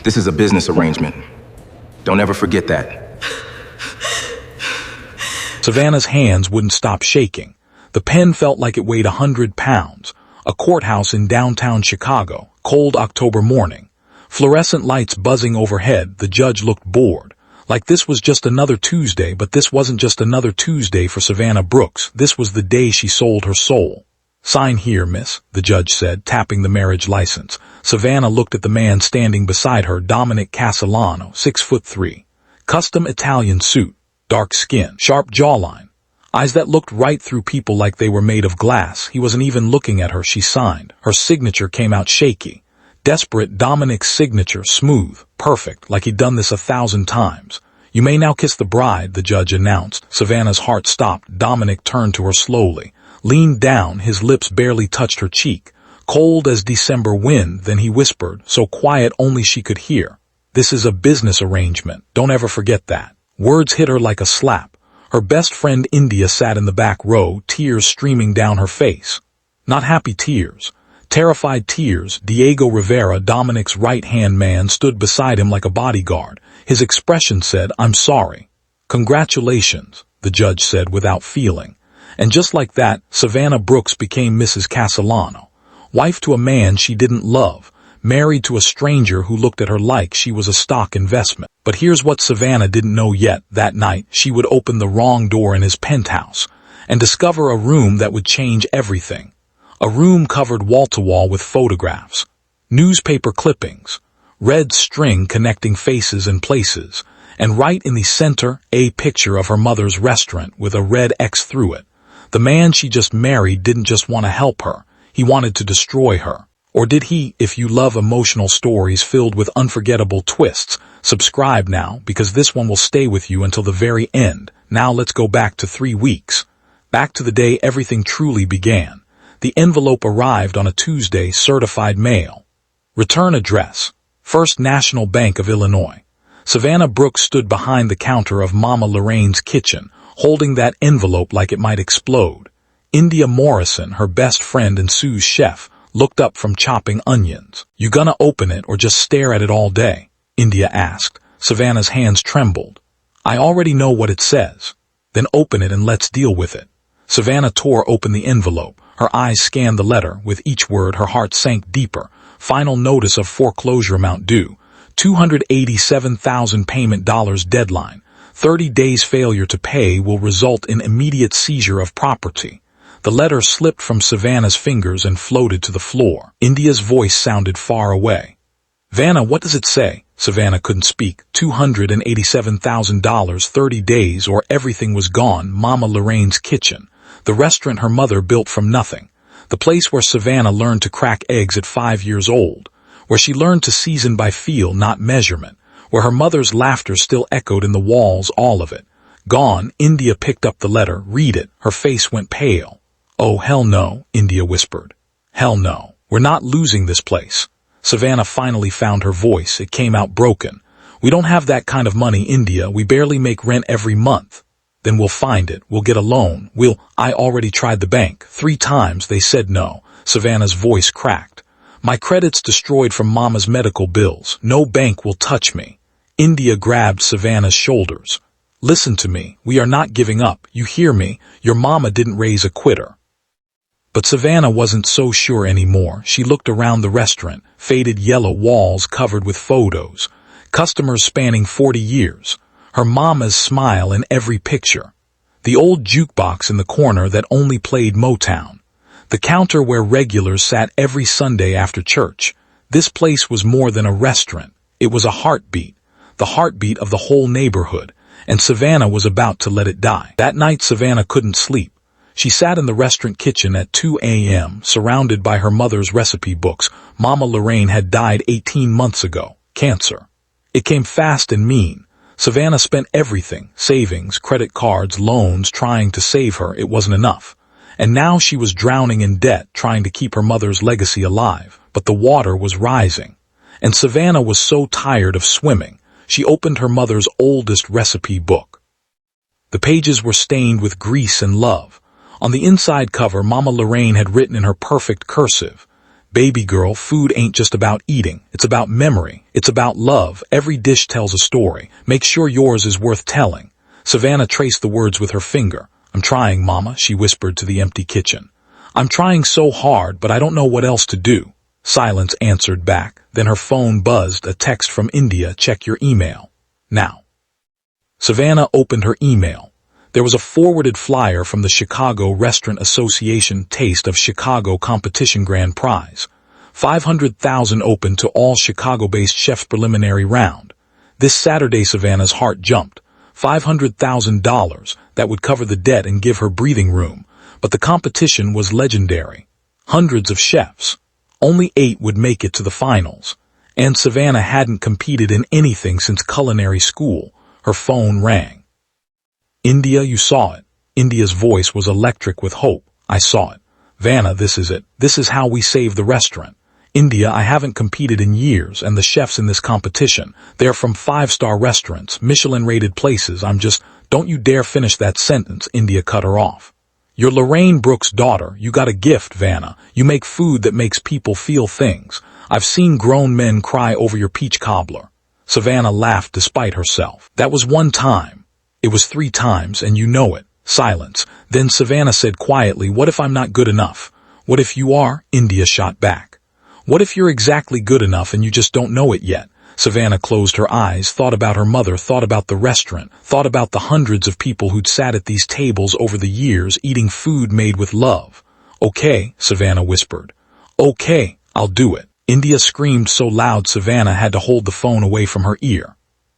This is a business arrangement. Don't ever forget that. Savannah's hands wouldn't stop shaking. The pen felt like it weighed 100 pounds. A courthouse in downtown Chicago, cold October morning. Fluorescent lights buzzing overhead, the judge looked bored. Like this was just another Tuesday, but this wasn't just another Tuesday for Savannah Brooks. This was the day she sold her soul. "Sign here, miss," the judge said, tapping the marriage license. Savannah looked at the man standing beside her, Dominic Castellano, 6'3". Custom Italian suit, dark skin, sharp jawline, eyes that looked right through people like they were made of glass. He wasn't even looking at her. She signed. Her signature came out shaky. Desperate, Dominic's signature, smooth, perfect, like he'd done this 1,000 times. "You may now kiss the bride," the judge announced. Savannah's heart stopped. Dominic turned to her slowly, leaned down, his lips barely touched her cheek, cold as December wind. Then he whispered, so quiet only she could hear, "This is a business arrangement. Don't ever forget that." Words hit her like a slap. Her best friend India sat in the back row, tears streaming down her face. Not happy tears. Terrified tears. Diego Rivera, Dominic's right-hand man, stood beside him like a bodyguard. His expression said, "I'm sorry." "Congratulations," the judge said without feeling. And just like that, Savannah Brooks became Mrs. Castellano, wife to a man she didn't love, married to a stranger who looked at her like she was a stock investment. But here's what Savannah didn't know yet. That night, she would open the wrong door in his penthouse and discover a room that would change everything. A room covered wall-to-wall with photographs, newspaper clippings, red string connecting faces and places, and right in the center, a picture of her mother's restaurant with a red X through it. The man she just married didn't just want to help her, he wanted to destroy her. Or did he? If you love emotional stories filled with unforgettable twists, subscribe now, because this one will stay with you until the very end. Now let's go back to 3 weeks. Back to the day everything truly began. The envelope arrived on a Tuesday, certified mail. Return address: First National Bank of Illinois. Savannah Brooks stood behind the counter of Mama Lorraine's kitchen, holding that envelope like it might explode. India Morrison, her best friend and Sue's chef, looked up from chopping onions. "You gonna open it or just stare at it all day?" India asked. Savannah's hands trembled. "I already know what it says." "Then open it and let's deal with it." Savannah tore open the envelope. Her eyes scanned the letter. With each word, her heart sank deeper. Final notice of foreclosure amount due. $287,000 payment deadline. 30 days failure to pay will result in immediate seizure of property. The letter slipped from Savannah's fingers and floated to the floor. India's voice sounded far away. "Vanna, what does it say?" Savannah couldn't speak. $287,000, 30 days, or everything was gone. Mama Lorraine's kitchen. The restaurant her mother built from nothing. The place where Savannah learned to crack eggs at 5 years old. Where she learned to season by feel, not measurement. Where her mother's laughter still echoed in the walls, all of it. Gone. India picked up the letter. "Read it." Her face went pale. "Oh, hell no," India whispered. "Hell no. We're not losing this place." Savannah finally found her voice. It came out broken. "We don't have that kind of money, India. We barely make rent every month." "Then we'll find it. We'll get a loan. I already tried the bank. 3 times. They said no." Savannah's voice cracked. "My credit's destroyed from Mama's medical bills. No bank will touch me." India grabbed Savannah's shoulders. "Listen to me. We are not giving up. You hear me? Your mama didn't raise a quitter." But Savannah wasn't so sure anymore. She looked around the restaurant, faded yellow walls covered with photos, customers spanning 40 years, her mama's smile in every picture, the old jukebox in the corner that only played Motown, the counter where regulars sat every Sunday after church. This place was more than a restaurant. It was a heartbeat, the heartbeat of the whole neighborhood, and Savannah was about to let it die. That night Savannah couldn't sleep. She sat in the restaurant kitchen at 2 a.m., surrounded by her mother's recipe books. Mama Lorraine had died 18 months ago. Cancer. It came fast and mean. Savannah spent everything, savings, credit cards, loans, trying to save her. It wasn't enough. And now she was drowning in debt, trying to keep her mother's legacy alive. But the water was rising. And Savannah was so tired of swimming, she opened her mother's oldest recipe book. The pages were stained with grease and love. On the inside cover, Mama Lorraine had written in her perfect cursive, Baby girl, food ain't just about eating. It's about memory. It's about love. Every dish tells a story. Make sure yours is worth telling. Savannah traced the words with her finger. I'm trying, Mama, she whispered to the empty kitchen. I'm trying so hard, but I don't know what else to do. Silence answered back. Then her phone buzzed, a text from India. Check your email. Now. Savannah opened her email. There was a forwarded flyer from the Chicago Restaurant Association Taste of Chicago Competition Grand Prize. 500,000 open to all Chicago-based chefs preliminary round. This Saturday Savannah's heart jumped. $500,000 that would cover the debt and give her breathing room. But the competition was legendary. Hundreds of chefs. Only 8 would make it to the finals. And Savannah hadn't competed in anything since culinary school. Her phone rang. India, you saw it. India's voice was electric with hope. I saw it. Vanna, this is it. This is how we save the restaurant. India, I haven't competed in years, and the chefs in this competition, they're from 5-star restaurants, Michelin-rated places. Don't you dare finish that sentence, India cut her off. You're Lorraine Brooks' daughter. You got a gift, Vanna. You make food that makes people feel things. I've seen grown men cry over your peach cobbler. Savannah laughed despite herself. That was one time. It was 3 times, and you know it. Silence. Then Savannah said quietly, what if I'm not good enough? What if you are? India shot back. What if you're exactly good enough and you just don't know it yet? Savannah closed her eyes, thought about her mother, thought about the restaurant, thought about the hundreds of people who'd sat at these tables over the years eating food made with love. Okay, Savannah whispered. Okay, I'll do it. India screamed so loud Savannah had to hold the phone away from her ear.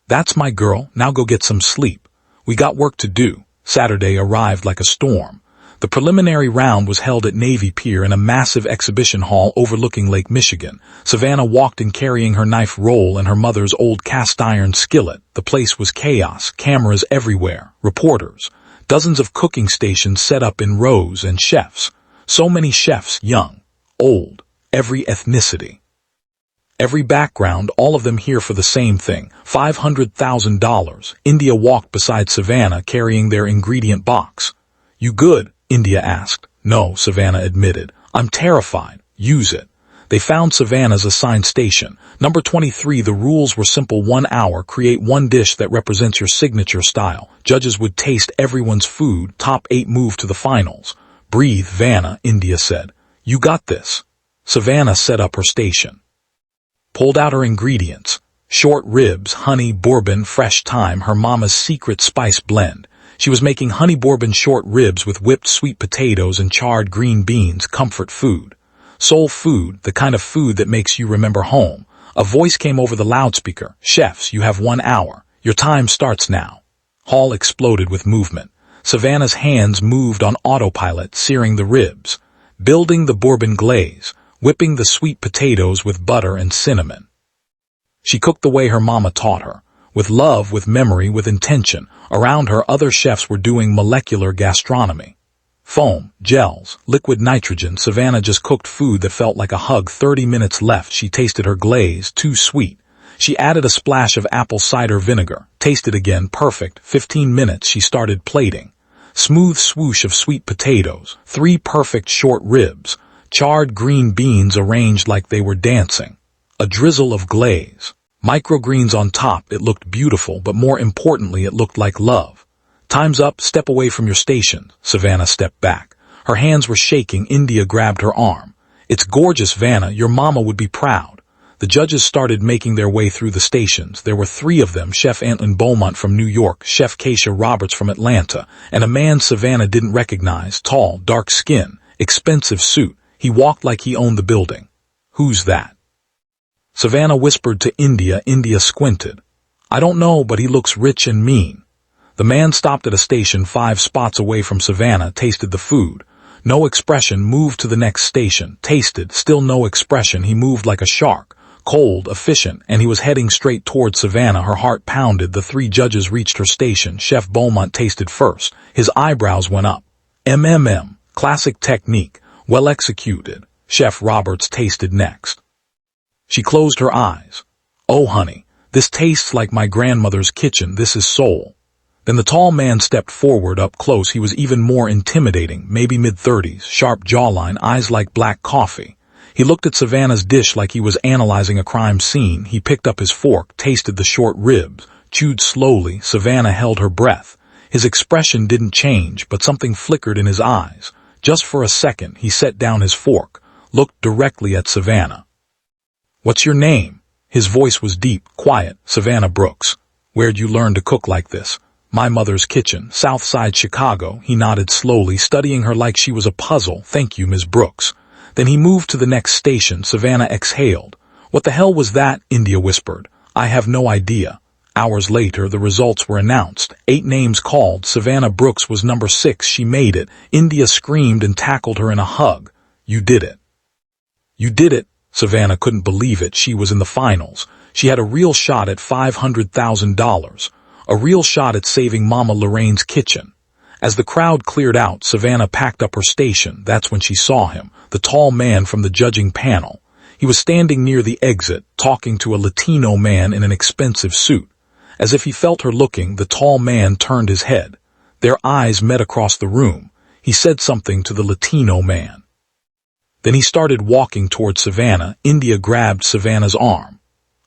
That's my girl. Now go get some sleep. We got work to do. Saturday arrived like a storm. The preliminary round was held at Navy Pier in a massive exhibition hall overlooking Lake Michigan. Savannah walked in carrying her knife roll and her mother's old cast-iron skillet. The place was chaos, cameras everywhere, reporters, dozens of cooking stations set up in rows, and chefs. So many chefs, young, old, every ethnicity. Every background, all of them here for the same thing, $500,000. India walked beside Savannah carrying their ingredient box. You good? India asked. No, Savannah admitted. I'm terrified. Use it. They found Savannah's assigned station. Number 23. The rules were simple. 1 hour. Create 1 dish that represents your signature style. Judges would taste everyone's food. Top 8 move to the finals. Breathe, Vanna, India said. You got this. Savannah set up her station. Pulled out her ingredients. Short ribs, honey, bourbon, fresh thyme, her mama's secret spice blend. She was making honey bourbon short ribs with whipped sweet potatoes and charred green beans, comfort food. Soul food, the kind of food that makes you remember home. A voice came over the loudspeaker. Chefs, you have 1 hour. Your time starts now. Hall exploded with movement. Savannah's hands moved on autopilot, searing the ribs, building the bourbon glaze, whipping the sweet potatoes with butter and cinnamon. She cooked the way her mama taught her, with love, with memory, with intention. Around her, other chefs were doing molecular gastronomy. Foam, gels, liquid nitrogen. Savannah just cooked food that felt like a hug. 30 minutes left. She tasted her glaze, too sweet. She added a splash of apple cider vinegar. Tasted again, perfect. 15 minutes. She started plating. Smooth swoosh of sweet potatoes, 3 perfect short ribs, charred green beans arranged like they were dancing. A drizzle of glaze. Microgreens on top. It looked beautiful, but more importantly, it looked like love. Time's up. Step away from your station. Savannah stepped back. Her hands were shaking. India grabbed her arm. It's gorgeous, Vanna. Your mama would be proud. The judges started making their way through the stations. There were 3 of them, Chef Antlin Beaumont from New York, Chef Keisha Roberts from Atlanta, and a man Savannah didn't recognize, tall, dark skin, expensive suit. He walked like he owned the building. Who's that? Savannah whispered to India. India squinted. I don't know, but he looks rich and mean. The man stopped at a station 5 spots away from Savannah, tasted the food. No expression, moved to the next station, tasted, still no expression. He moved like a shark, cold, efficient, and he was heading straight toward Savannah. Her heart pounded. The 3 judges reached her station. Chef Beaumont tasted first. His eyebrows went up. Classic technique, well executed. Chef Roberts tasted next. She closed her eyes. Oh, honey, this tastes like my grandmother's kitchen. This is soul. Then the tall man stepped forward up close. He was even more intimidating, maybe mid-30s, sharp jawline, eyes like black coffee. He looked at Savannah's dish like he was analyzing a crime scene. He picked up his fork, tasted the short ribs, chewed slowly. Savannah held her breath. His expression didn't change, but something flickered in his eyes. Just for a second, he set down his fork, looked directly at Savannah. "What's your name?" His voice was deep, quiet. "Savannah Brooks." "Where'd you learn to cook like this?" "My mother's kitchen, South Side Chicago." He nodded slowly, studying her like she was a puzzle. "Thank you, Ms. Brooks." Then he moved to the next station. Savannah exhaled. "What the hell was that?" India whispered. "I have no idea." Hours later, the results were announced. 8 names called. Savannah Brooks was number 6. She made it. India screamed and tackled her in a hug. "You did it. You did it." Savannah couldn't believe it. She was in the finals. She had a real shot at $500,000. A real shot at saving Mama Lorraine's kitchen. As the crowd cleared out, Savannah packed up her station. That's when she saw him, the tall man from the judging panel. He was standing near the exit, talking to a Latino man in an expensive suit. As if he felt her looking, the tall man turned his head. Their eyes met across the room. He said something to the Latino man. Then he started walking toward Savannah. India grabbed Savannah's arm.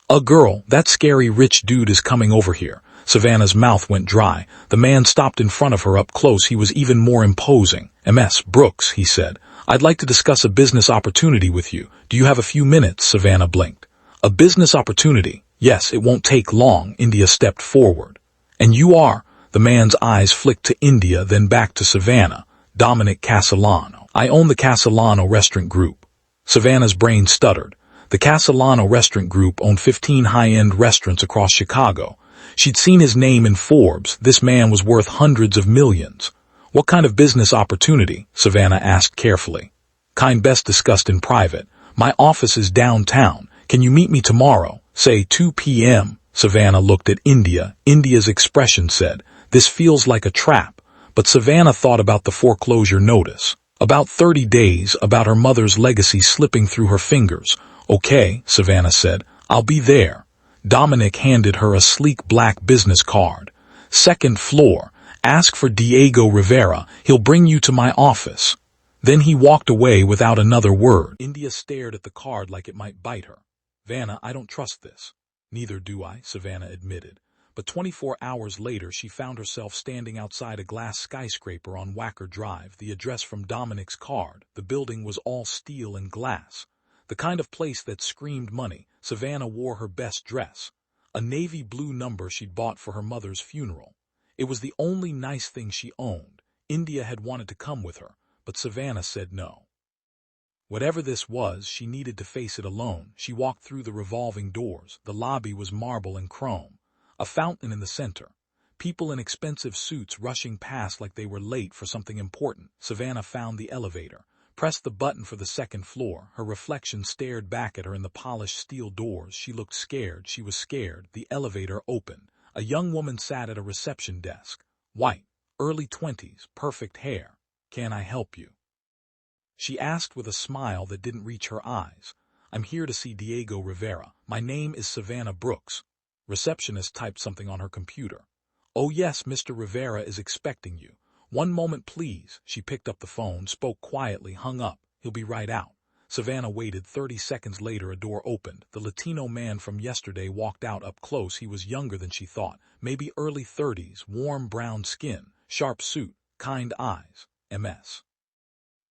"A girl, that scary rich dude is coming over here." Savannah's mouth went dry. The man stopped in front of her up close. He was even more imposing. "Ms. Brooks," he said, "I'd like to discuss a business opportunity with you. Do you have a few minutes?" Savannah blinked. "A business opportunity? Yes, it won't take long." India stepped forward. "And you are?" The man's eyes flicked to India, then back to Savannah. "Dominic Castellano. I own the Castellano Restaurant Group." Savannah's brain stuttered. The Castellano Restaurant Group owned 15 high-end restaurants across Chicago. She'd seen his name in Forbes. This man was worth hundreds of millions. "What kind of business opportunity?" Savannah asked carefully. "Kind best discussed in private. My office is downtown. Can you meet me tomorrow? Say 2 p.m. Savannah looked at India. India's expression said, "This feels like a trap." But Savannah thought about the foreclosure notice. About 30 days, about her mother's legacy slipping through her fingers. "Okay," Savannah said, "I'll be there." Dominic handed her a sleek black business card. "Second floor. Ask for Diego Rivera. He'll bring you to my office." Then he walked away without another word. India stared at the card like it might bite her. "Vanna, I don't trust this." "Neither do I," Savannah admitted. But 24 hours later, she found herself standing outside a glass skyscraper on Wacker Drive. The address from Dominic's card. The building was all steel and glass. The kind of place that screamed money. Savannah wore her best dress. A navy blue number she'd bought for her mother's funeral. It was the only nice thing she owned. India had wanted to come with her, but Savannah said no. Whatever this was, she needed to face it alone. She walked through the revolving doors. The lobby was marble and chrome. A fountain in the center. People in expensive suits rushing past like they were late for something important. Savannah found the elevator, pressed the button for the second floor. Her reflection stared back at her in the polished steel doors. She looked scared. She was scared. The elevator opened. A young woman sat at a reception desk. White, early 20s, perfect hair. "Can I help you?" she asked with a smile that didn't reach her eyes. "I'm here to see Diego Rivera. My name is Savannah Brooks." Receptionist typed something on her computer. "Oh yes, Mr. Rivera is expecting you. One moment, please." She picked up the phone, spoke quietly, hung up. "He'll be right out." Savannah waited. 30 seconds later, a door opened. The Latino man from yesterday walked out up close. He was younger than she thought, maybe early 30s, warm brown skin, sharp suit, kind eyes. "Ms.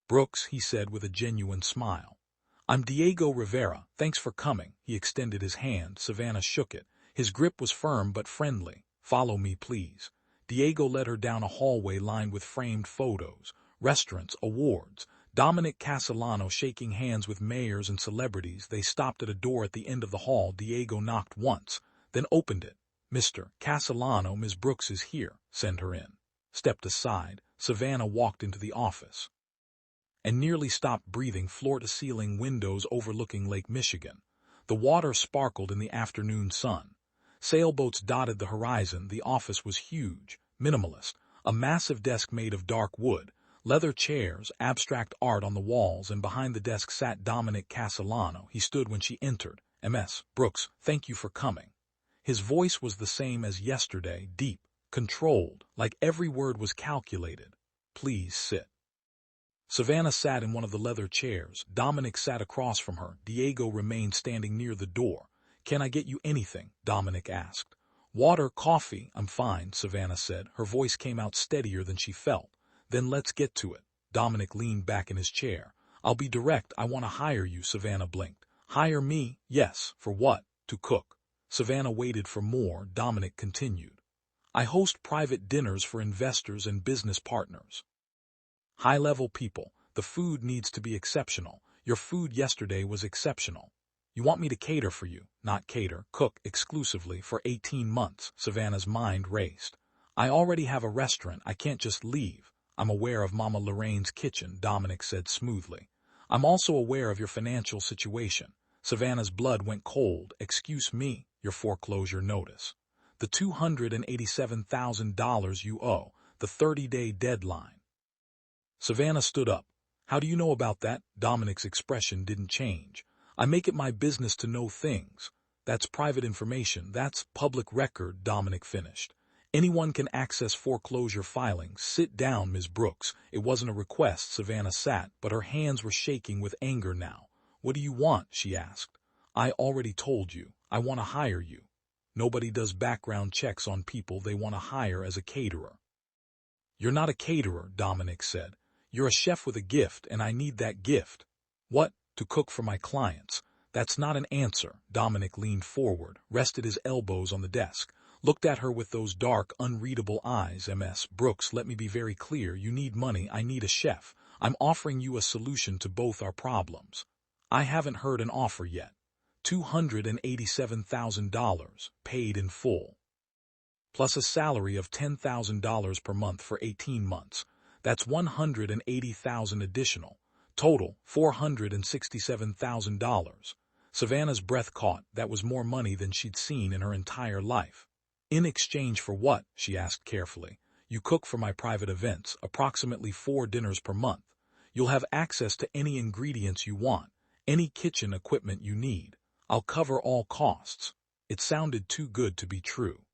Brooks," he said with a genuine smile. "I'm Diego Rivera. Thanks for coming." He extended his hand. Savannah shook it. His grip was firm but friendly. "Follow me, please." Diego led her down a hallway lined with framed photos, restaurants, awards. Dominic Castellano shaking hands with mayors and celebrities. They stopped at a door at the end of the hall. Diego knocked once, then opened it. "Mr. Castellano, Ms. Brooks is here. Send her in." Stepped aside. Savannah walked into the office and nearly stopped breathing. Floor-to-ceiling windows overlooking Lake Michigan. The water sparkled in the afternoon sun. Sailboats dotted the horizon. The office was huge, minimalist, a massive desk made of dark wood, leather chairs, abstract art on the walls, and behind the desk sat Dominic Castellano. He stood when she entered. "Ms. Brooks, thank you for coming." His voice was the same as yesterday, deep, controlled, like every word was calculated. "Please sit." Savannah sat in one of the leather chairs. Dominic sat across from her. Diego remained standing near the door. "Can I get you anything?" Dominic asked. "Water, coffee, I'm fine," Savannah said. Her voice came out steadier than she felt. "Then let's get to it." Dominic leaned back in his chair. "I'll be direct. I want to hire you," Savannah blinked. "Hire me?" "Yes." "For what?" "To cook." Savannah waited for more. Dominic continued. "I host private dinners for investors and business partners. High-level people. The food needs to be exceptional. Your food yesterday was exceptional. You want me to cater for you, not cater, cook exclusively for 18 months. Savannah's mind raced. "I already have a restaurant. I can't just leave." "I'm aware of Mama Lorraine's kitchen," Dominic said smoothly. "I'm also aware of your financial situation." Savannah's blood went cold. "Excuse me, your foreclosure notice. The $287,000 you owe, the 30-day deadline." Savannah stood up. "How do you know about that?" Dominic's expression didn't change. "I make it my business to know things. That's private information. That's public record," Dominic finished. "Anyone can access foreclosure filings." "Sit down, Ms. Brooks." It wasn't a request. Savannah sat, but her hands were shaking with anger now. "What do you want?" she asked. "I already told you. I want to hire you." "Nobody does background checks on people they want to hire as a caterer." "You're not a caterer," Dominic said. "You're a chef with a gift, and I need that gift." "What?" "To cook for my clients." "That's not an answer." Dominic leaned forward, rested his elbows on the desk, looked at her with those dark, unreadable eyes. "Ms. Brooks, let me be very clear. You need money. I need a chef. I'm offering you a solution to both our problems." "I haven't heard an offer yet." $287,000, paid in full, plus a salary of $10,000 per month for 18 months. That's $180,000 additional. Total, $467,000. Savannah's breath caught. That was more money than she'd seen in her entire life. "In exchange for what?" she asked carefully. "You cook for my private events, approximately 4 dinners per month. You'll have access to any ingredients you want, any kitchen equipment you need. I'll cover all costs." It sounded too good to be true.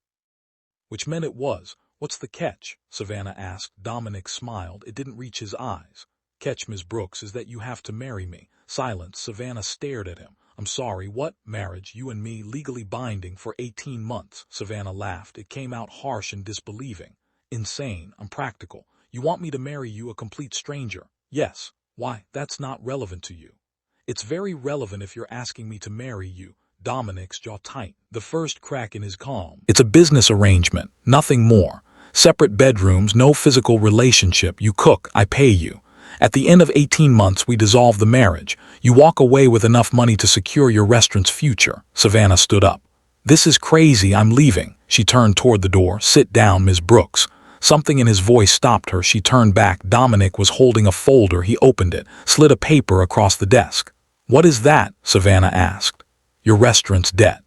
Which meant it was. "What's the catch?" Savannah asked. Dominic smiled. It didn't reach his eyes. "Catch, Ms. Brooks, is that you have to marry me." Silence. Savannah stared at him. "I'm sorry, what?" "Marriage, you and me, legally binding for 18 months. Savannah laughed. It came out harsh and disbelieving. "Insane. I'm practical. You want me to marry you, a complete stranger?" "Yes." "Why, that's not relevant to you." "It's very relevant if you're asking me to marry you." Dominic's jaw tightened, the first crack in his calm. "It's a business arrangement, nothing more. Separate bedrooms, no physical relationship. You cook, I pay you. At the end of 18 months, we dissolve the marriage. You walk away with enough money to secure your restaurant's future." Savannah stood up. "This is crazy. I'm leaving." She turned toward the door. "Sit down, Ms. Brooks." Something in his voice stopped her. She turned back. Dominic was holding a folder. He opened it, slid a paper across the desk. "What is that?" Savannah asked. "Your restaurant's debt."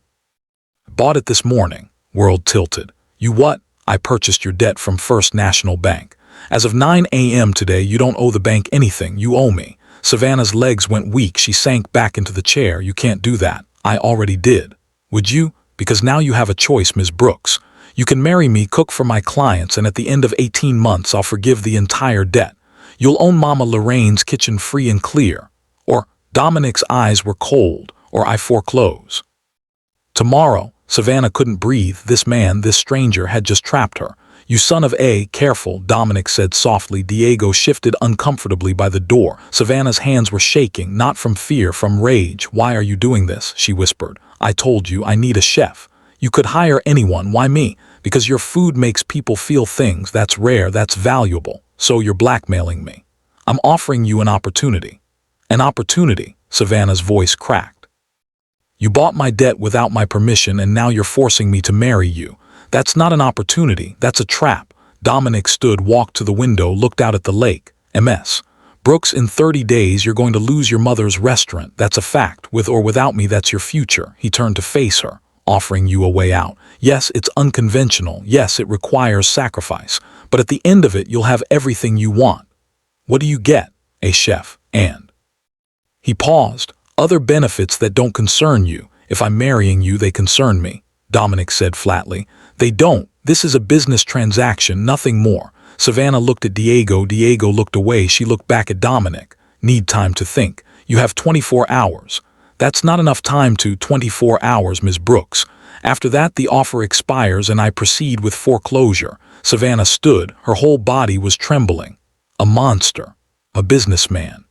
"Bought it this morning." World tilted. "You what?" "I purchased your debt from First National Bank. As of 9 a.m. today, you don't owe the bank anything. You owe me." Savannah's legs went weak. She sank back into the chair. "You can't do that." "I already did." "Would you?" "Because now you have a choice, Ms. Brooks. You can marry me, cook for my clients, and at the end of 18 months, I'll forgive the entire debt. You'll own Mama Lorraine's kitchen free and clear. Or," Dominic's eyes were cold, "or I foreclose." Tomorrow. Savannah couldn't breathe. This man, this stranger, had just trapped her. "You son of a..." "Careful," Dominic said softly. Diego shifted uncomfortably by the door. Savannah's hands were shaking, not from fear, from rage. "Why are you doing this?" she whispered. "I told you, I need a chef. You could hire anyone. Why me?" "Because your food makes people feel things. That's rare, that's valuable. So you're blackmailing me." "I'm offering you an opportunity." "An opportunity?" Savannah's voice cracked. "You bought my debt without my permission, and now you're forcing me to marry you. That's not an opportunity, that's a trap." Dominic stood, walked to the window, looked out at the lake. "Ms. Brooks, in 30 days you're going to lose your mother's restaurant. That's a fact. With or without me, that's your future." He turned to face her. "Offering you a way out. Yes, it's unconventional. Yes, it requires sacrifice. But at the end of it, you'll have everything you want. What do you get? A chef, and..." He paused. "Other benefits that don't concern you. If I'm marrying you, they concern me." Dominic said flatly. "They don't. This is a business transaction, nothing more." Savannah looked at Diego. Diego looked away. She looked back at Dominic. Need time to think. You have 24 hours. That's not enough time to 24 hours, Ms. Brooks. After that, the offer expires and I proceed with foreclosure. Savannah stood. Her whole body was trembling. A monster. A businessman.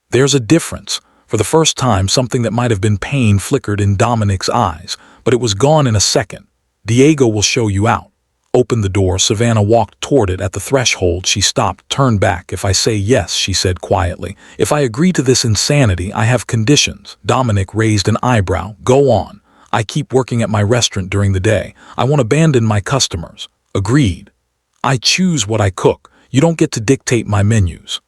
There's a difference. For the first time, something that might have been pain flickered in Dominic's eyes, but it was gone in a second. Diego will show you out. Open the door. Savannah walked toward it. At the threshold, she stopped, turned back. If I say yes, she said quietly. If I agree to this insanity, I have conditions. Dominic raised an eyebrow. Go on. I keep working at my restaurant during the day. I won't abandon my customers. Agreed. I choose what I cook. You don't get to dictate my menus.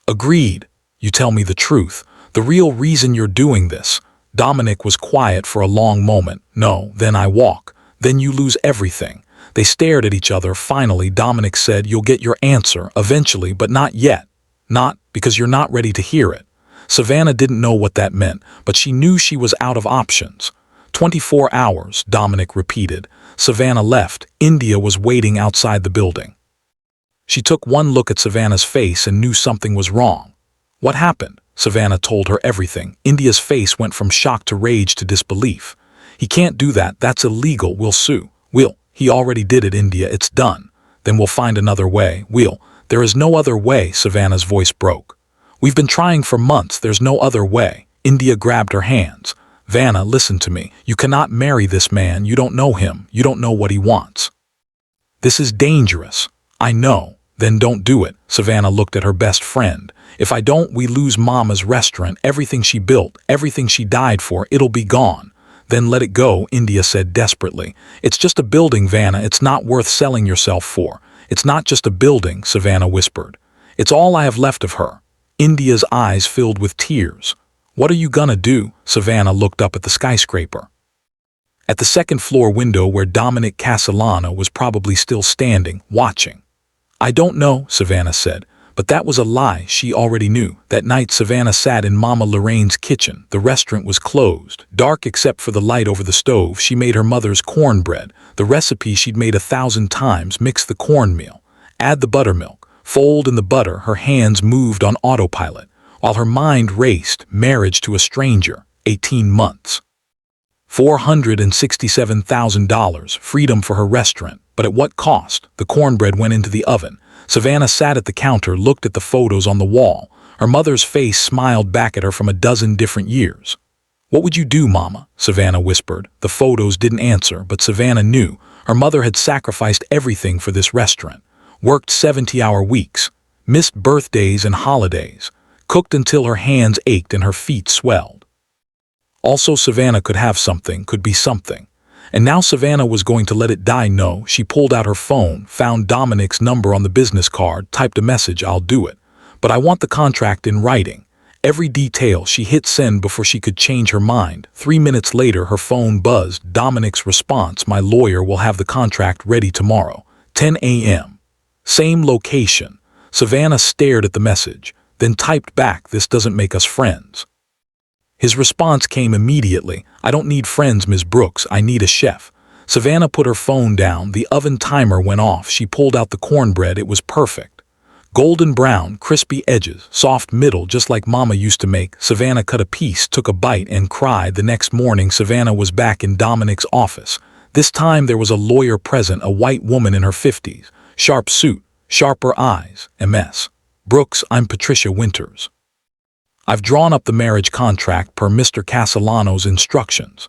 Agreed. You tell me the truth. The real reason you're doing this. Dominic was quiet for a long moment. No, then I walk. Then you lose everything. They stared at each other. Finally, Dominic said, you'll get your answer, eventually, but not yet. Not because you're not ready to hear it. Savannah didn't know what that meant, but she knew she was out of options. 24 hours, Dominic repeated. Savannah left. India was waiting outside the building. She took one look at Savannah's face and knew something was wrong. What happened? Savannah told her everything. India's face went from shock to rage to disbelief. He can't do that. That's illegal. We'll sue. He already did it, India. It's done. Then we'll find another way. There is no other way, Savannah's voice broke. We've been trying for months. There's no other way. India grabbed her hands. Vanna, listen to me. You cannot marry this man. You don't know him. You don't know what he wants. This is dangerous. I know. Then don't do it. Savannah looked at her best friend. If I don't, we lose Mama's restaurant, everything she built, everything she died for, it'll be gone. Then let it go, India said desperately. It's just a building, Vanna. It's not worth selling yourself for. It's not just a building, Savannah whispered. It's all I have left of her. India's eyes filled with tears. What are you gonna do? Savannah looked up at the skyscraper. At the second floor window where Dominic Castellano was probably still standing, watching. I don't know, Savannah said. But that was a lie. She already knew. That night, Savannah sat in Mama Lorraine's kitchen. The restaurant was closed, dark except for the light over the stove. She made her mother's cornbread, the recipe she'd made 1,000 times. Mix the cornmeal, add the buttermilk, fold in the butter. Her hands moved on autopilot, while her mind raced. Marriage to a stranger, 18 months. $467,000, freedom for her restaurant. But at what cost? The cornbread went into the oven. Savannah sat at the counter, looked at the photos on the wall. Her mother's face smiled back at her from a dozen different years. What would you do, Mama? Savannah whispered. The photos didn't answer, but Savannah knew. Her mother had sacrificed everything for this restaurant. Worked 70-hour weeks. Missed birthdays and holidays. Cooked until her hands ached and her feet swelled. Also, Savannah could have something, could be something. And now Savannah was going to let it die. No, she pulled out her phone, found Dominic's number on the business card, typed a message, I'll do it. But I want the contract in writing. Every detail. She hit send before she could change her mind. 3 minutes later, her phone buzzed. Dominic's response, my lawyer will have the contract ready tomorrow, 10 a.m. Same location. Savannah stared at the message, then typed back, this doesn't make us friends. His response came immediately. I don't need friends, Ms. Brooks. I need a chef. Savannah put her phone down. The oven timer went off. She pulled out the cornbread. It was perfect. Golden brown, crispy edges, soft middle, just like Mama used to make. Savannah cut a piece, took a bite, and cried. The next morning, Savannah was back in Dominic's office. This time there was a lawyer present, a white woman in her 50s. Sharp suit, sharper eyes. MS. Brooks, I'm Patricia Winters. I've drawn up the marriage contract per Mr. Castellano's instructions.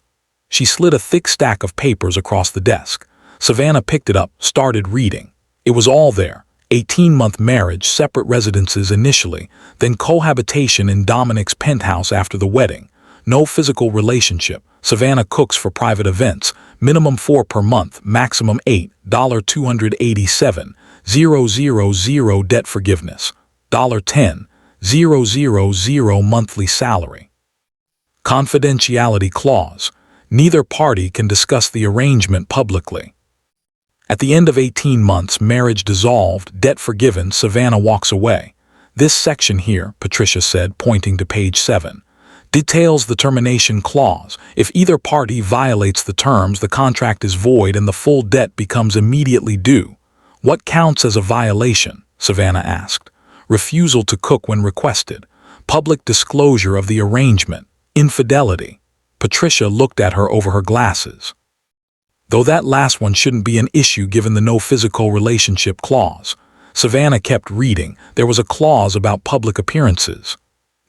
She slid a thick stack of papers across the desk. Savannah picked it up, started reading. It was all there. 18-month marriage, separate residences initially, then cohabitation in Dominic's penthouse after the wedding. No physical relationship. Savannah cooks for private events. Minimum 4 per month, maximum $8, $287,000 debt forgiveness. $10,000 monthly salary. Confidentiality clause. Neither party can discuss the arrangement publicly. At the end of 18 months, marriage dissolved, debt forgiven. Savannah walks away. This section here, Patricia said, pointing to page 7, details the termination clause. If either party violates the terms, the contract is void and the full debt becomes immediately due. What counts as a violation? Savannah asked. Refusal to cook when requested, public disclosure of the arrangement, infidelity. Patricia looked at her over her glasses. Though that last one shouldn't be an issue given the no physical relationship clause. Savannah kept reading. There was a clause about public appearances.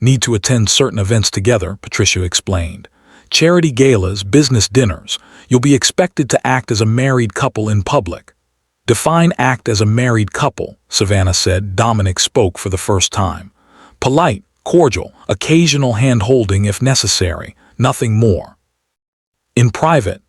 Need to attend certain events together, Patricia explained. Charity galas, business dinners. You'll be expected to act as a married couple in public. Define act as a married couple, Savannah said. Dominic spoke for the first time. Polite, cordial, occasional hand-holding if necessary, nothing more. In private,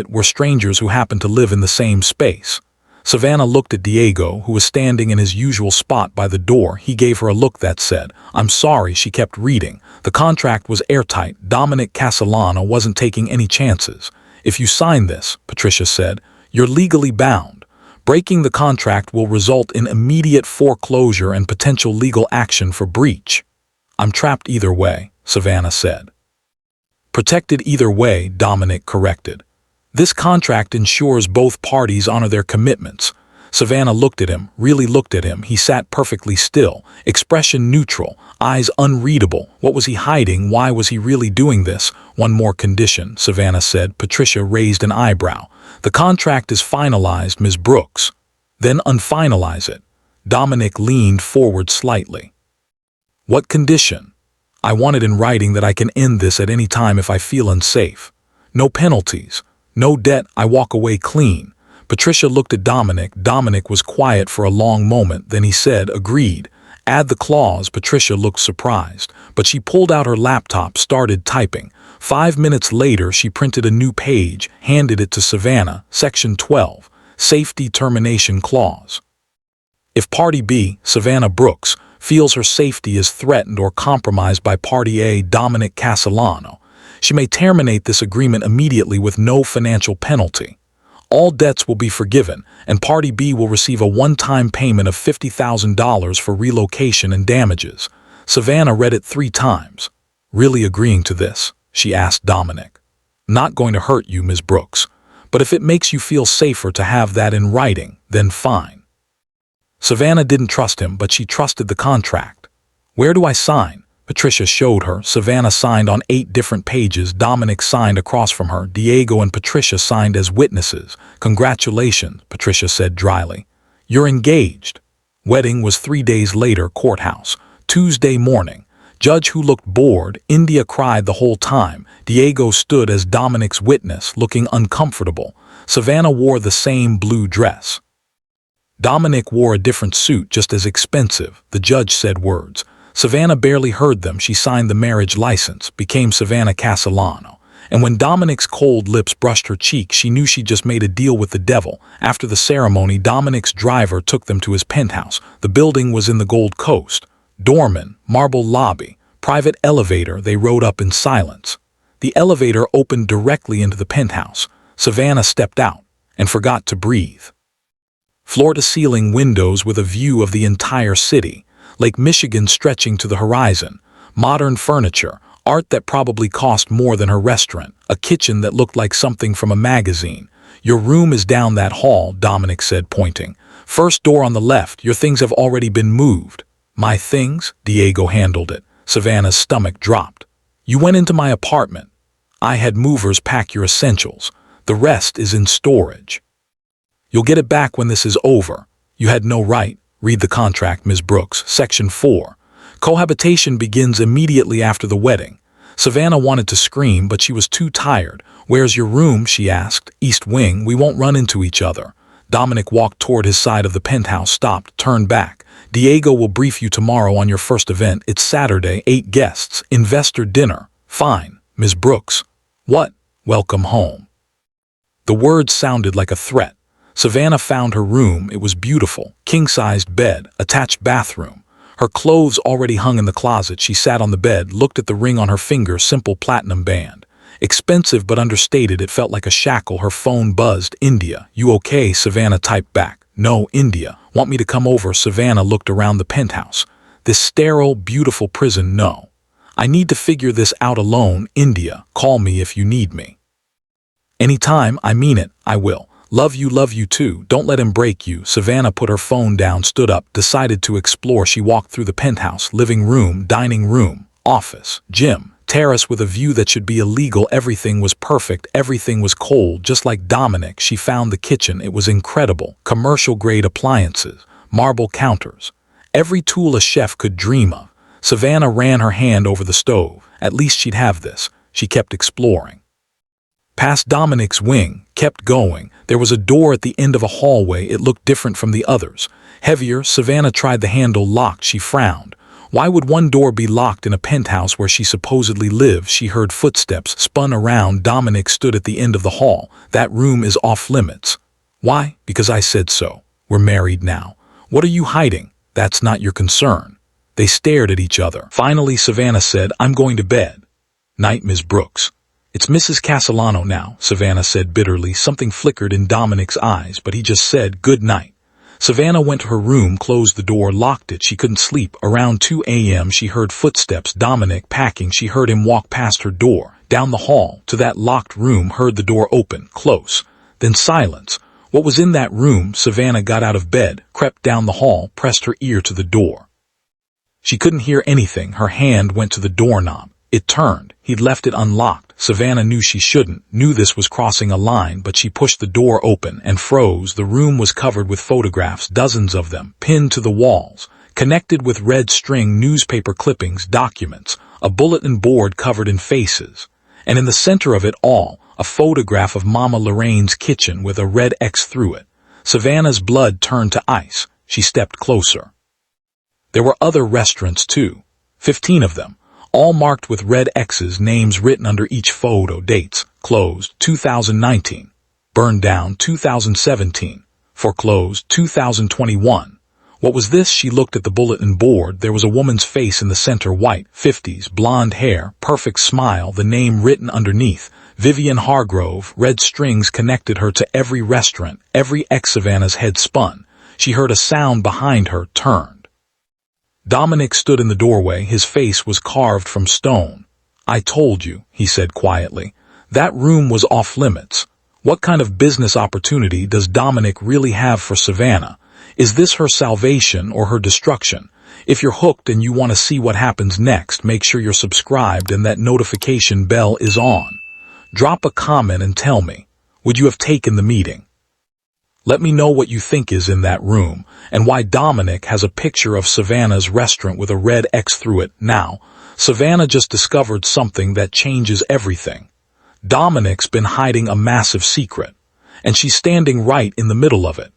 we're strangers who happen to live in the same space. Savannah looked at Diego, who was standing in his usual spot by the door. He gave her a look that said, I'm sorry. She kept reading. The contract was airtight. Dominic Castellano wasn't taking any chances. If you sign this, Patricia said, you're legally bound. Breaking the contract will result in immediate foreclosure and potential legal action for breach. I'm trapped either way, Savannah said. Protected either way, Dominic corrected. This contract ensures both parties honor their commitments. Savannah looked at him, really looked at him. He sat perfectly still, expression neutral, eyes unreadable. What was he hiding? Why was he really doing this? One more condition, Savannah said. Patricia raised an eyebrow. The contract is finalized, Ms. Brooks. Then unfinalize it. Dominic leaned forward slightly. What condition? I want it in writing that I can end this at any time if I feel unsafe. No penalties. No debt. I walk away clean. Patricia looked at Dominic. Dominic was quiet for a long moment. Then he said, agreed. Add the clause. Patricia looked surprised, but she pulled out her laptop, started typing. 5 minutes later, she printed a new page, handed it to Savannah. Section 12, Safety Termination Clause. If Party B, Savannah Brooks, feels her safety is threatened or compromised by Party A, Dominic Castellano, she may terminate this agreement immediately with no financial penalty. All debts will be forgiven, and Party B will receive a one-time payment of $50,000 for relocation and damages. Savannah read it 3 times. Really agreeing to this? She asked Dominic. Not going to hurt you, Ms. Brooks, but if it makes you feel safer to have that in writing, then fine. Savannah didn't trust him, but she trusted the contract. Where do I sign? Patricia showed her. Savannah signed on 8 different pages. Dominic signed across from her. Diego and Patricia signed as witnesses. Congratulations, Patricia said dryly. You're engaged. Wedding was 3 days later, courthouse. Tuesday morning. Judge who looked bored. India cried the whole time. Diego stood as Dominic's witness, looking uncomfortable. Savannah wore the same blue dress. Dominic wore a different suit, just as expensive. The judge said words. Savannah barely heard them. She signed the marriage license, became Savannah Castellano. And when Dominic's cold lips brushed her cheek, she knew she just made a deal with the devil. After the ceremony, Dominic's driver took them to his penthouse. The building was in the Gold Coast. Doorman, marble lobby, private elevator. They rode up in silence. The elevator opened directly into the penthouse. Savannah stepped out and forgot to breathe. Floor-to-ceiling windows with a view of the entire city. Lake Michigan stretching to the horizon, modern furniture, art that probably cost more than her restaurant, a kitchen that looked like something from a magazine. Your room is down that hall, Dominic said, pointing. First door on the left. Your things have already been moved. My things? Diego handled it. Savannah's stomach dropped. You went into my apartment. I had movers pack your essentials. The rest is in storage. You'll get it back when this is over. You had no right. Read the contract, Ms. Brooks. Section 4. Cohabitation begins immediately after the wedding. Savannah wanted to scream, but she was too tired. Where's your room? She asked. East wing. We won't run into each other. Dominic walked toward his side of the penthouse, stopped, turned back. Diego will brief you tomorrow on your first event. It's Saturday, 8 guests. Investor dinner. Fine, Ms. Brooks. What? Welcome home. The words sounded like a threat. Savannah found her room. It was beautiful. King-sized bed, attached bathroom. Her clothes already hung in the closet. She sat on the bed, looked at the ring on her finger, simple platinum band. Expensive but understated, it felt like a shackle. Her phone buzzed. India. You okay? Savannah typed back. No, India. Want me to come over? Savannah looked around the penthouse. This sterile, beautiful prison, no. I need to figure this out alone. India. Call me if you need me. Anytime, I mean it, I will. Love you too. Don't let him break you. Savannah put her phone down, stood up, decided to explore. She walked through the penthouse, living room, dining room, office, gym, terrace with a view that should be illegal. Everything was perfect. Everything was cold, just like Dominic. She found the kitchen. It was incredible. Commercial-grade appliances, marble counters, every tool a chef could dream of. Savannah ran her hand over the stove. At least she'd have this. She kept exploring. Past Dominic's wing, kept going. There was a door at the end of a hallway. It looked different from the others. Heavier. Savannah tried the handle. Locked. She frowned. Why would one door be locked in a penthouse where she supposedly lived? She heard footsteps, spun around. Dominic stood at the end of the hall. That room is off limits. Why? Because I said so. We're married now. What are you hiding? That's not your concern. They stared at each other. Finally, Savannah said, I'm going to bed. Night, Ms. Brooks. It's Mrs. Castellano now, Savannah said bitterly. Something flickered in Dominic's eyes, but he just said, good night. Savannah went to her room, closed the door, locked it. She couldn't sleep. Around 2 a.m. she heard footsteps. Dominic packing. She heard him walk past her door, down the hall, to that locked room, heard the door open, close. Then silence. What was in that room? Savannah got out of bed, crept down the hall, pressed her ear to the door. She couldn't hear anything. Her hand went to the doorknob. It turned. He'd left it unlocked. Savannah knew she shouldn't, knew this was crossing a line, but she pushed the door open and froze. The room was covered with photographs, dozens of them, pinned to the walls, connected with red string, newspaper clippings, documents, a bulletin board covered in faces. And in the center of it all, a photograph of Mama Lorraine's kitchen with a red X through it. Savannah's blood turned to ice. She stepped closer. There were other restaurants too, 15 of them, all marked with red X's, names written under each photo, dates, closed 2019, burned down 2017, foreclosed 2021. What was this? She looked at the bulletin board. There was a woman's face in the center, white, 50s, blonde hair, perfect smile, the name written underneath, Vivian Hargrove. Red strings connected her to every restaurant, every X. Savannah's head spun. She heard a sound behind her, turned. Dominic stood in the doorway. His face was carved from stone. I told you, he said quietly. That room was off limits. What kind of business opportunity does Dominic really have for Savannah? Is this her salvation or her destruction? If you're hooked and you want to see what happens next, make sure you're subscribed and that notification bell is on. Drop a comment and tell me, would you have taken the meeting? Let me know what you think is in that room, and why Dominic has a picture of Savannah's restaurant with a red X through it. Now, Savannah just discovered something that changes everything. Dominic's been hiding a massive secret, and she's standing right in the middle of it.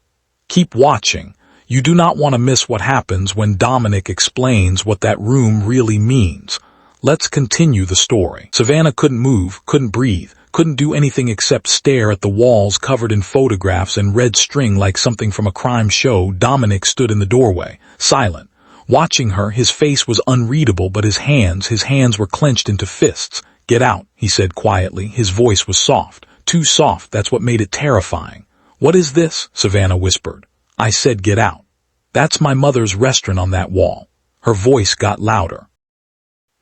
Keep watching. You do not want to miss what happens when Dominic explains what that room really means. Let's continue the story. Savannah couldn't move, couldn't breathe, couldn't do anything except stare at the walls covered in photographs and red string like something from a crime show. Dominic stood in the doorway, silent, watching her. His face was unreadable, but his hands were clenched into fists. Get out, he said quietly. His voice was soft, too soft. That's what made it terrifying. What is this? Savannah whispered. I said get out. That's my mother's restaurant on that wall. Her voice got louder.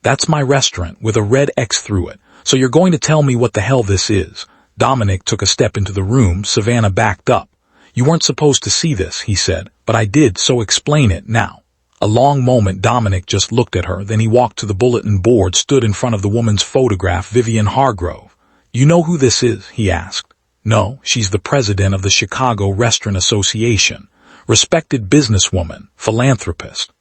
That's my restaurant with a red X through it. So you're going to tell me what the hell this is? Dominic took a step into the room. Savannah backed up. You weren't supposed to see this, he said, but I did, so explain it now. A long moment. Dominic just looked at her, then he walked to the bulletin board, stood in front of the woman's photograph, Vivian Hargrove. You know who this is? He asked. No, she's the president of the Chicago Restaurant Association. Respected businesswoman, philanthropist.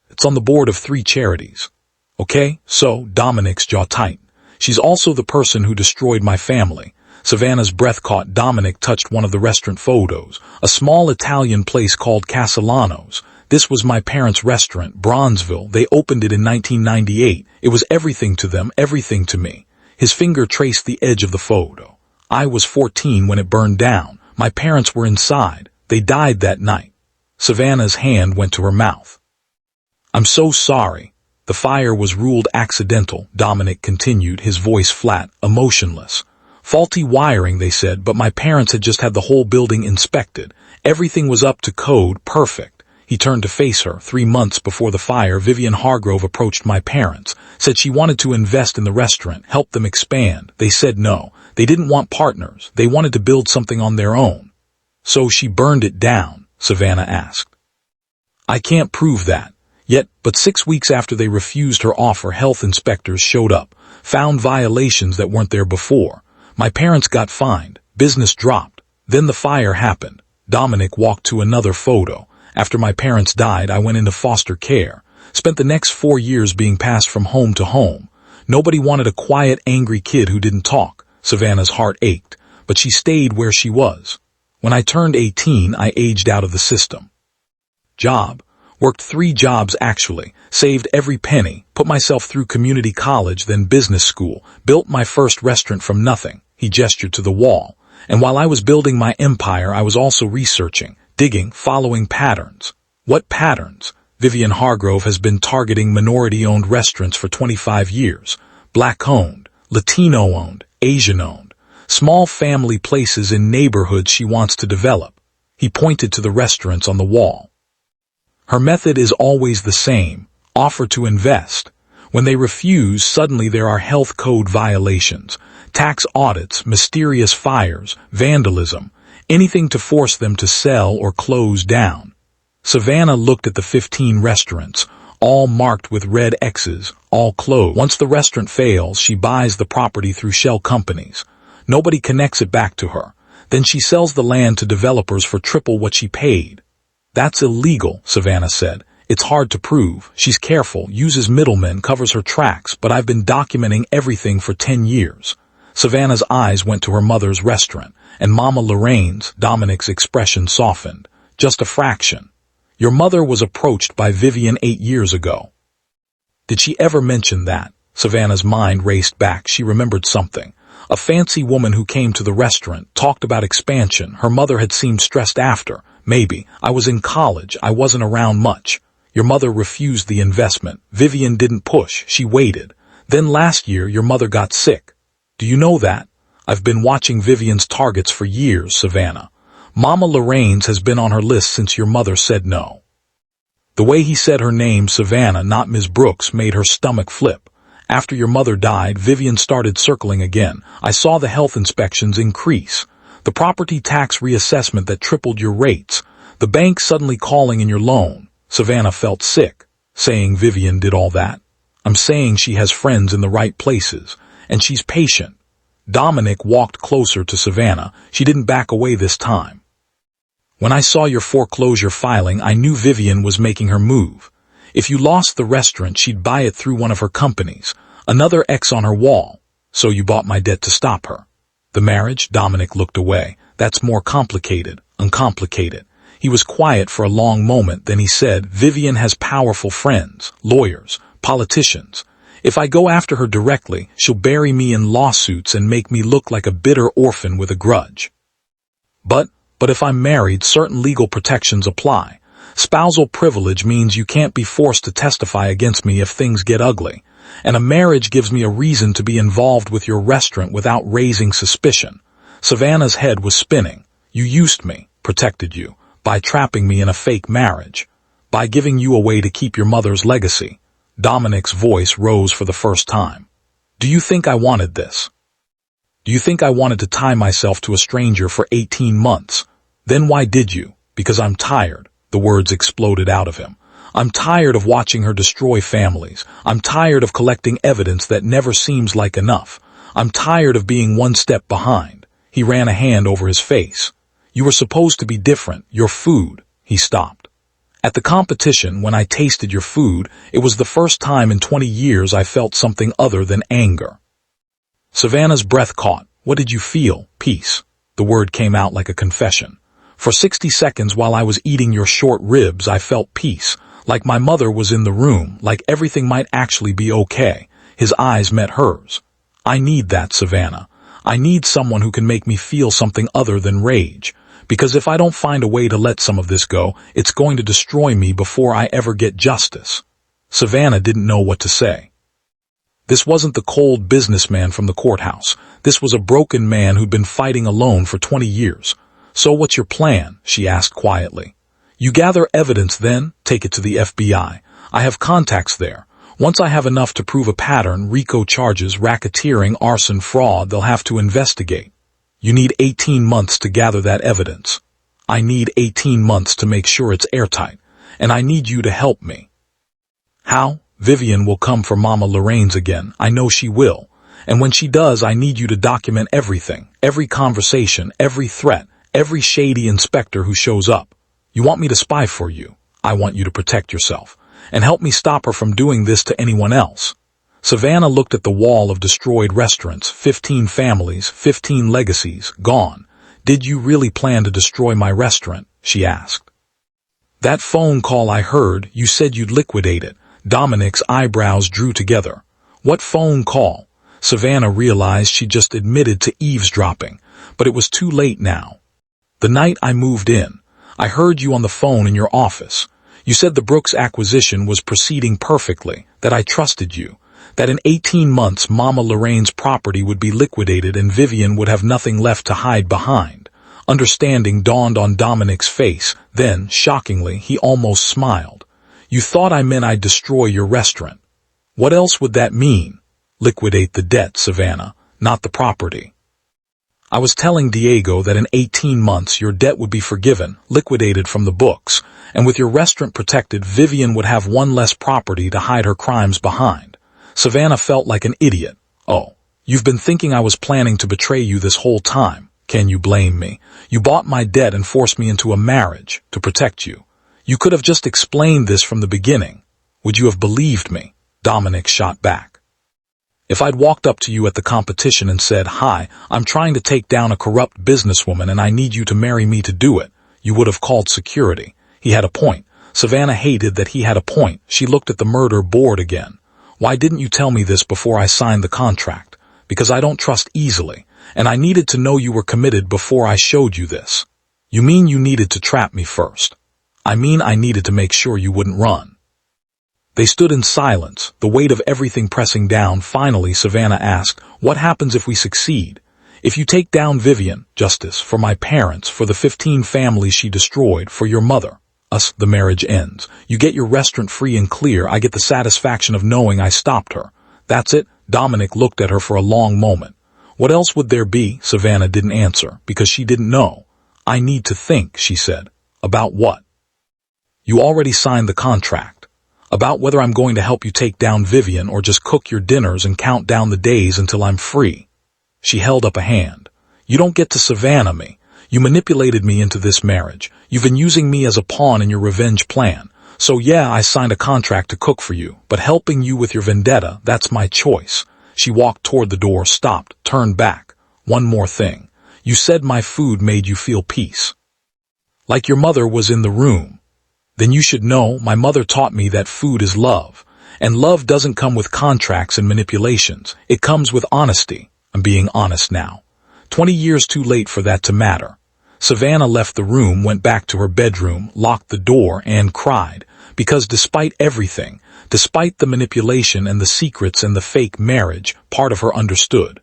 It's on the board of 3 charities. Okay, so Dominic's jaw tightened. She's also the person who destroyed my family. Savannah's breath caught. Dominic touched one of the restaurant photos, a small Italian place called Castellano's. This was my parents' restaurant, Bronzeville. They opened it in 1998. It was everything to them, everything to me. His finger traced the edge of the photo. I was 14 when it burned down. My parents were inside. They died that night. Savannah's hand went to her mouth. I'm so sorry. The fire was ruled accidental, Dominic continued, his voice flat, emotionless. Faulty wiring, they said, but my parents had just had the whole building inspected. Everything was up to code, perfect. He turned to face her. 3 months before the fire, Vivian Hargrove approached my parents, said she wanted to invest in the restaurant, help them expand. They said no. They didn't want partners. They wanted to build something on their own. So she burned it down, Savannah asked. I can't prove that. Yet, but 6 weeks after they refused her offer, health inspectors showed up, found violations that weren't there before. My parents got fined. Business dropped. Then the fire happened. Dominic walked to another photo. After my parents died, I went into foster care. Spent the next 4 years being passed from home to home. Nobody wanted a quiet, angry kid who didn't talk. Savannah's heart ached, but she stayed where she was. When I turned 18, I aged out of the system. Job. Worked 3 jobs actually, saved every penny, put myself through community college, then business school, built my first restaurant from nothing. He gestured to the wall. And while I was building my empire, I was also researching, digging, following patterns. What patterns? Vivian Hargrove has been targeting minority-owned restaurants for 25 years. Black-owned, Latino-owned, Asian-owned. Small family places in neighborhoods she wants to develop. He pointed to the restaurants on the wall. Her method is always the same. Offer to invest. When they refuse, suddenly there are health code violations, tax audits, mysterious fires, vandalism, anything to force them to sell or close down. Savannah looked at the 15 restaurants, all marked with red X's, all closed. Once the restaurant fails, she buys the property through shell companies. Nobody connects it back to her. Then she sells the land to developers for triple what she paid. That's illegal, Savannah said. It's hard to prove. She's careful, uses middlemen, covers her tracks, but I've been documenting everything for 10 years. Savannah's eyes went to her mother's restaurant, and Mama Lorraine's. Dominic's expression softened. Just a fraction. Your mother was approached by Vivian 8 years ago. Did she ever mention that? Savannah's mind raced back. She remembered something. A fancy woman who came to the restaurant, talked about expansion. Her mother had seemed stressed after. Maybe. I was in college. I wasn't around much. Your mother refused the investment. Vivian didn't push. She waited. Then last year, your mother got sick. Do you know that? I've been watching Vivian's targets for years, Savannah. Mama Lorraine's has been on her list since your mother said no. The way he said her name, Savannah, not Ms. Brooks, made her stomach flip. After your mother died, Vivian started circling again. I saw the health inspections increase. The property tax reassessment that tripled your rates. The bank suddenly calling in your loan. Savannah felt sick, saying Vivian did all that. I'm saying she has friends in the right places, and she's patient. Dominic walked closer to Savannah. She didn't back away this time. When I saw your foreclosure filing, I knew Vivian was making her move. If you lost the restaurant, she'd buy it through one of her companies. Another X on her wall. So you bought my debt to stop her. The marriage? Dominic looked away. That's more complicated, uncomplicated. He was quiet for a long moment, then he said, Vivian has powerful friends, lawyers, politicians. If I go after her directly, she'll bury me in lawsuits and make me look like a bitter orphan with a grudge. But if I'm married, certain legal protections apply. Spousal privilege means you can't be forced to testify against me if things get ugly. And a marriage gives me a reason to be involved with your restaurant without raising suspicion. Savannah's head was spinning. You used me, protected you, by trapping me in a fake marriage, by giving you a way to keep your mother's legacy. Dominic's voice rose for the first time. Do you think I wanted this? Do you think I wanted to tie myself to a stranger for 18 months? Then why did you? Because I'm tired. The words exploded out of him. I'm tired of watching her destroy families. I'm tired of collecting evidence that never seems like enough. I'm tired of being one step behind. He ran a hand over his face. You were supposed to be different. Your food. He stopped. At the competition, when I tasted your food, it was the first time in 20 years I felt something other than anger. Savannah's breath caught. What did you feel? Peace. The word came out like a confession. For 60 seconds while I was eating your short ribs, I felt peace. Like my mother was in the room, like everything might actually be okay. His eyes met hers. I need that, Savannah. I need someone who can make me feel something other than rage. Because if I don't find a way to let some of this go, it's going to destroy me before I ever get justice. Savannah didn't know what to say. This wasn't the cold businessman from the courthouse. This was a broken man who'd been fighting alone for 20 years. So what's your plan? She asked quietly. You gather evidence, then take it to the FBI. I have contacts there. Once I have enough to prove a pattern, RICO charges, racketeering, arson, fraud, they'll have to investigate. You need 18 months to gather that evidence. I need 18 months to make sure it's airtight, and I need you to help me. How? Vivian will come for Mama Lorraine's again. I know she will. And when she does, I need you to document everything, every conversation, every threat, every shady inspector who shows up. You want me to spy for you. I want you to protect yourself. And help me stop her from doing this to anyone else. Savannah looked at the wall of destroyed restaurants, 15 families, 15 legacies, gone. Did you really plan to destroy my restaurant? She asked. That phone call I heard, you said you'd liquidate it. Dominic's eyebrows drew together. What phone call? Savannah realized she just admitted to eavesdropping, but it was too late now. The night I moved in, I heard you on the phone in your office. You said the Brooks acquisition was proceeding perfectly, that I trusted you, that in 18 months Mama Lorraine's property would be liquidated and Vivian would have nothing left to hide behind. Understanding dawned on Dominic's face, then, shockingly, he almost smiled. You thought I meant I'd destroy your restaurant. What else would that mean? Liquidate the debt, Savannah, not the property. I was telling Diego that in 18 months your debt would be forgiven, liquidated from the books, and with your restaurant protected, Vivian would have one less property to hide her crimes behind. Savannah felt like an idiot. Oh, you've been thinking I was planning to betray you this whole time. Can you blame me? You bought my debt and forced me into a marriage to protect you. You could have just explained this from the beginning. Would you have believed me? Dominic shot back. If I'd walked up to you at the competition and said, "Hi, I'm trying to take down a corrupt businesswoman and I need you to marry me to do it," you would have called security. He had a point. Savannah hated that he had a point. She looked at the murder board again. Why didn't you tell me this before I signed the contract? Because I don't trust easily, and I needed to know you were committed before I showed you this. You mean you needed to trap me first? I mean I needed to make sure you wouldn't run. They stood in silence, the weight of everything pressing down. Finally, Savannah asked, what happens if we succeed? If you take down Vivian, justice, for my parents, for the 15 families she destroyed, for your mother, us, the marriage ends. You get your restaurant free and clear. I get the satisfaction of knowing I stopped her. That's it. Dominic looked at her for a long moment. What else would there be? Savannah didn't answer, because she didn't know. I need to think, she said. About what? You already signed the contract. About whether I'm going to help you take down Vivian or just cook your dinners and count down the days until I'm free. She held up a hand. You don't get to Savannah me. You manipulated me into this marriage. You've been using me as a pawn in your revenge plan. So yeah, I signed a contract to cook for you, but helping you with your vendetta, that's my choice. She walked toward the door, stopped, turned back. One more thing. You said my food made you feel peace. Like your mother was in the room. Then you should know my mother taught me that food is love. And love doesn't come with contracts and manipulations. It comes with honesty. I'm being honest now. 20 years too late for that to matter. Savannah left the room, went back to her bedroom, locked the door, and cried. Because despite everything, despite the manipulation and the secrets and the fake marriage, part of her understood.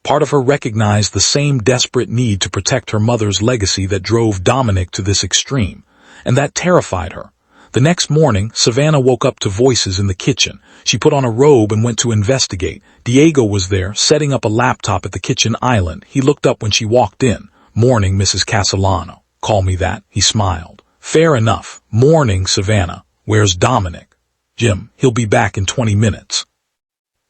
Part of her recognized the same desperate need to protect her mother's legacy that drove Dominic to this extreme. And that terrified her. The next morning, Savannah woke up to voices in the kitchen. She put on a robe and went to investigate. Diego was there, setting up a laptop at the kitchen island. He looked up when she walked in. Morning, Mrs. Castellano. Call me that, he smiled. Fair enough. Morning, Savannah. Where's Dominic? Jim, he'll be back in 20 minutes.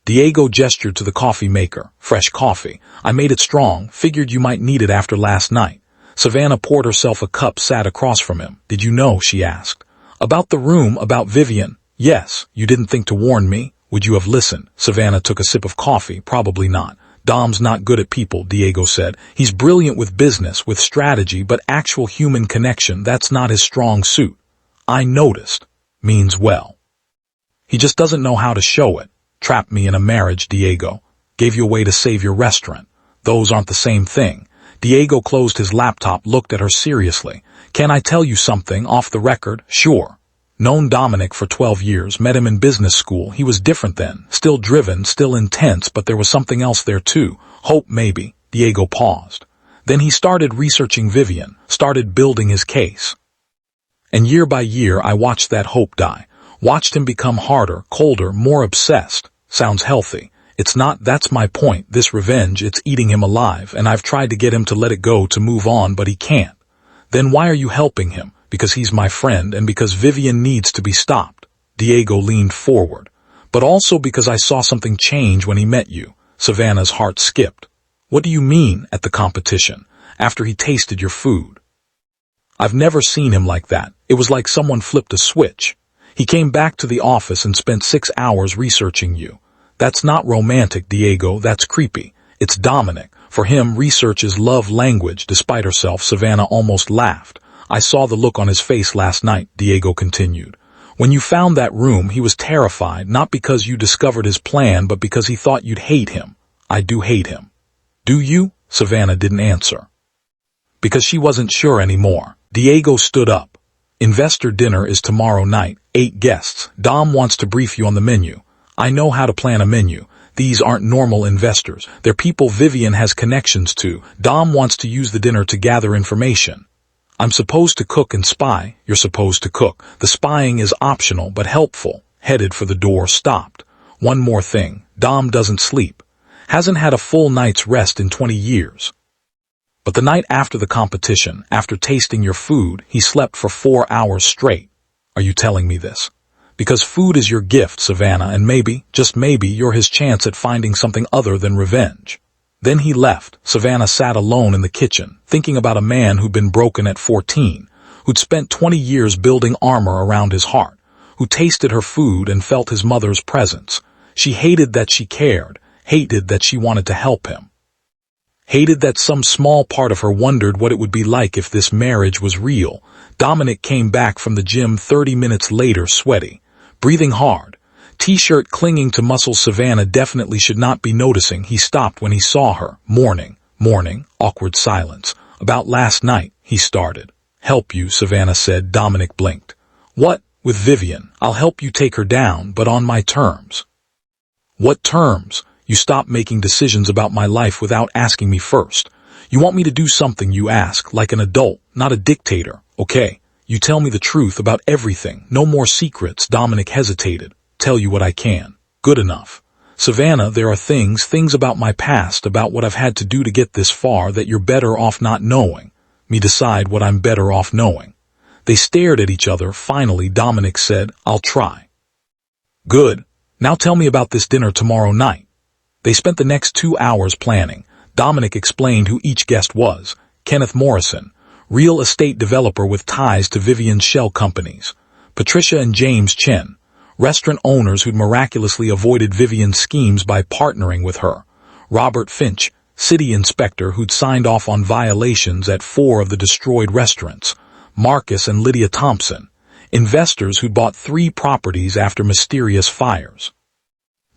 Diego gestured to the coffee maker. Fresh coffee. I made it strong, figured you might need it after last night. Savannah poured herself a cup, sat across from him. Did you know? She asked. About the room, about Vivian. Yes, you didn't think to warn me. Would you have listened? Savannah took a sip of coffee. Probably not. Dom's not good at people, Diego said. He's brilliant with business, with strategy, but actual human connection, that's not his strong suit. I noticed. Means well. He just doesn't know how to show it. Trapped me in a marriage, Diego. Gave you a way to save your restaurant. Those aren't the same thing. Diego closed his laptop, looked at her seriously. Can I tell you something off the record? Sure. Known Dominic for 12 years, met him in business school. He was different then. Still driven, still intense, but there was something else there too. Hope, maybe. Diego paused. Then he started researching Vivian, started building his case. And year by year I watched that hope die. Watched him become harder, colder, more obsessed. Sounds healthy. It's not, that's my point, this revenge, it's eating him alive, and I've tried to get him to let it go, to move on, but he can't. Then why are you helping him? Because he's my friend, and because Vivian needs to be stopped. Diego leaned forward. But also because I saw something change when he met you. Savannah's heart skipped. What do you mean, at the competition? After he tasted your food? I've never seen him like that. It was like someone flipped a switch. He came back to the office and spent 6 hours researching you. That's not romantic, Diego, that's creepy. It's Dominic. For him, research is love language. Despite herself, Savannah almost laughed. I saw the look on his face last night, Diego continued. When you found that room, he was terrified, not because you discovered his plan, but because he thought you'd hate him. I do hate him. Do you? Savannah didn't answer. Because she wasn't sure anymore. Diego stood up. Investor dinner is tomorrow night. 8 guests. Dom wants to brief you on the menu. I know how to plan a menu. These aren't normal investors. They're people Vivian has connections to. Dom wants to use the dinner to gather information. I'm supposed to cook and spy. You're supposed to cook. The spying is optional but helpful. Headed for the door, stopped. One more thing. Dom doesn't sleep. Hasn't had a full night's rest in 20 years. But the night after the competition, after tasting your food, he slept for 4 hours straight. Are you telling me this? Because food is your gift, Savannah, and maybe, just maybe, you're his chance at finding something other than revenge. Then he left. Savannah sat alone in the kitchen, thinking about a man who'd been broken at 14, who'd spent 20 years building armor around his heart, who tasted her food and felt his mother's presence. She hated that she cared, hated that she wanted to help him. Hated that some small part of her wondered what it would be like if this marriage was real. Dominic came back from the gym 30 minutes later, sweaty, breathing hard, t-shirt clinging to muscles Savannah definitely should not be noticing. He stopped when he saw her. Morning, awkward silence. About last night, he started. Help you, Savannah said. Dominic blinked. What? With Vivian. I'll help you take her down, but on my terms. What terms? You stop making decisions about my life without asking me first. You want me to do something you ask, like an adult, not a dictator. Okay. You tell me the truth about everything. No more secrets. Dominic hesitated. Tell you what I can. Good enough. Savannah, there are things about my past, about what I've had to do to get this far, that you're better off not knowing. Me decide what I'm better off knowing. They stared at each other. Finally, Dominic said, I'll try. Good. Now tell me about this dinner tomorrow night. They spent the next 2 hours planning. Dominic explained who each guest was. Kenneth Morrison, real estate developer with ties to Vivian's shell companies. Patricia and James Chen, restaurant owners who'd miraculously avoided Vivian's schemes by partnering with her. Robert Finch, city inspector who'd signed off on violations at 4 of the destroyed restaurants. Marcus and Lydia Thompson, investors who'd bought 3 properties after mysterious fires.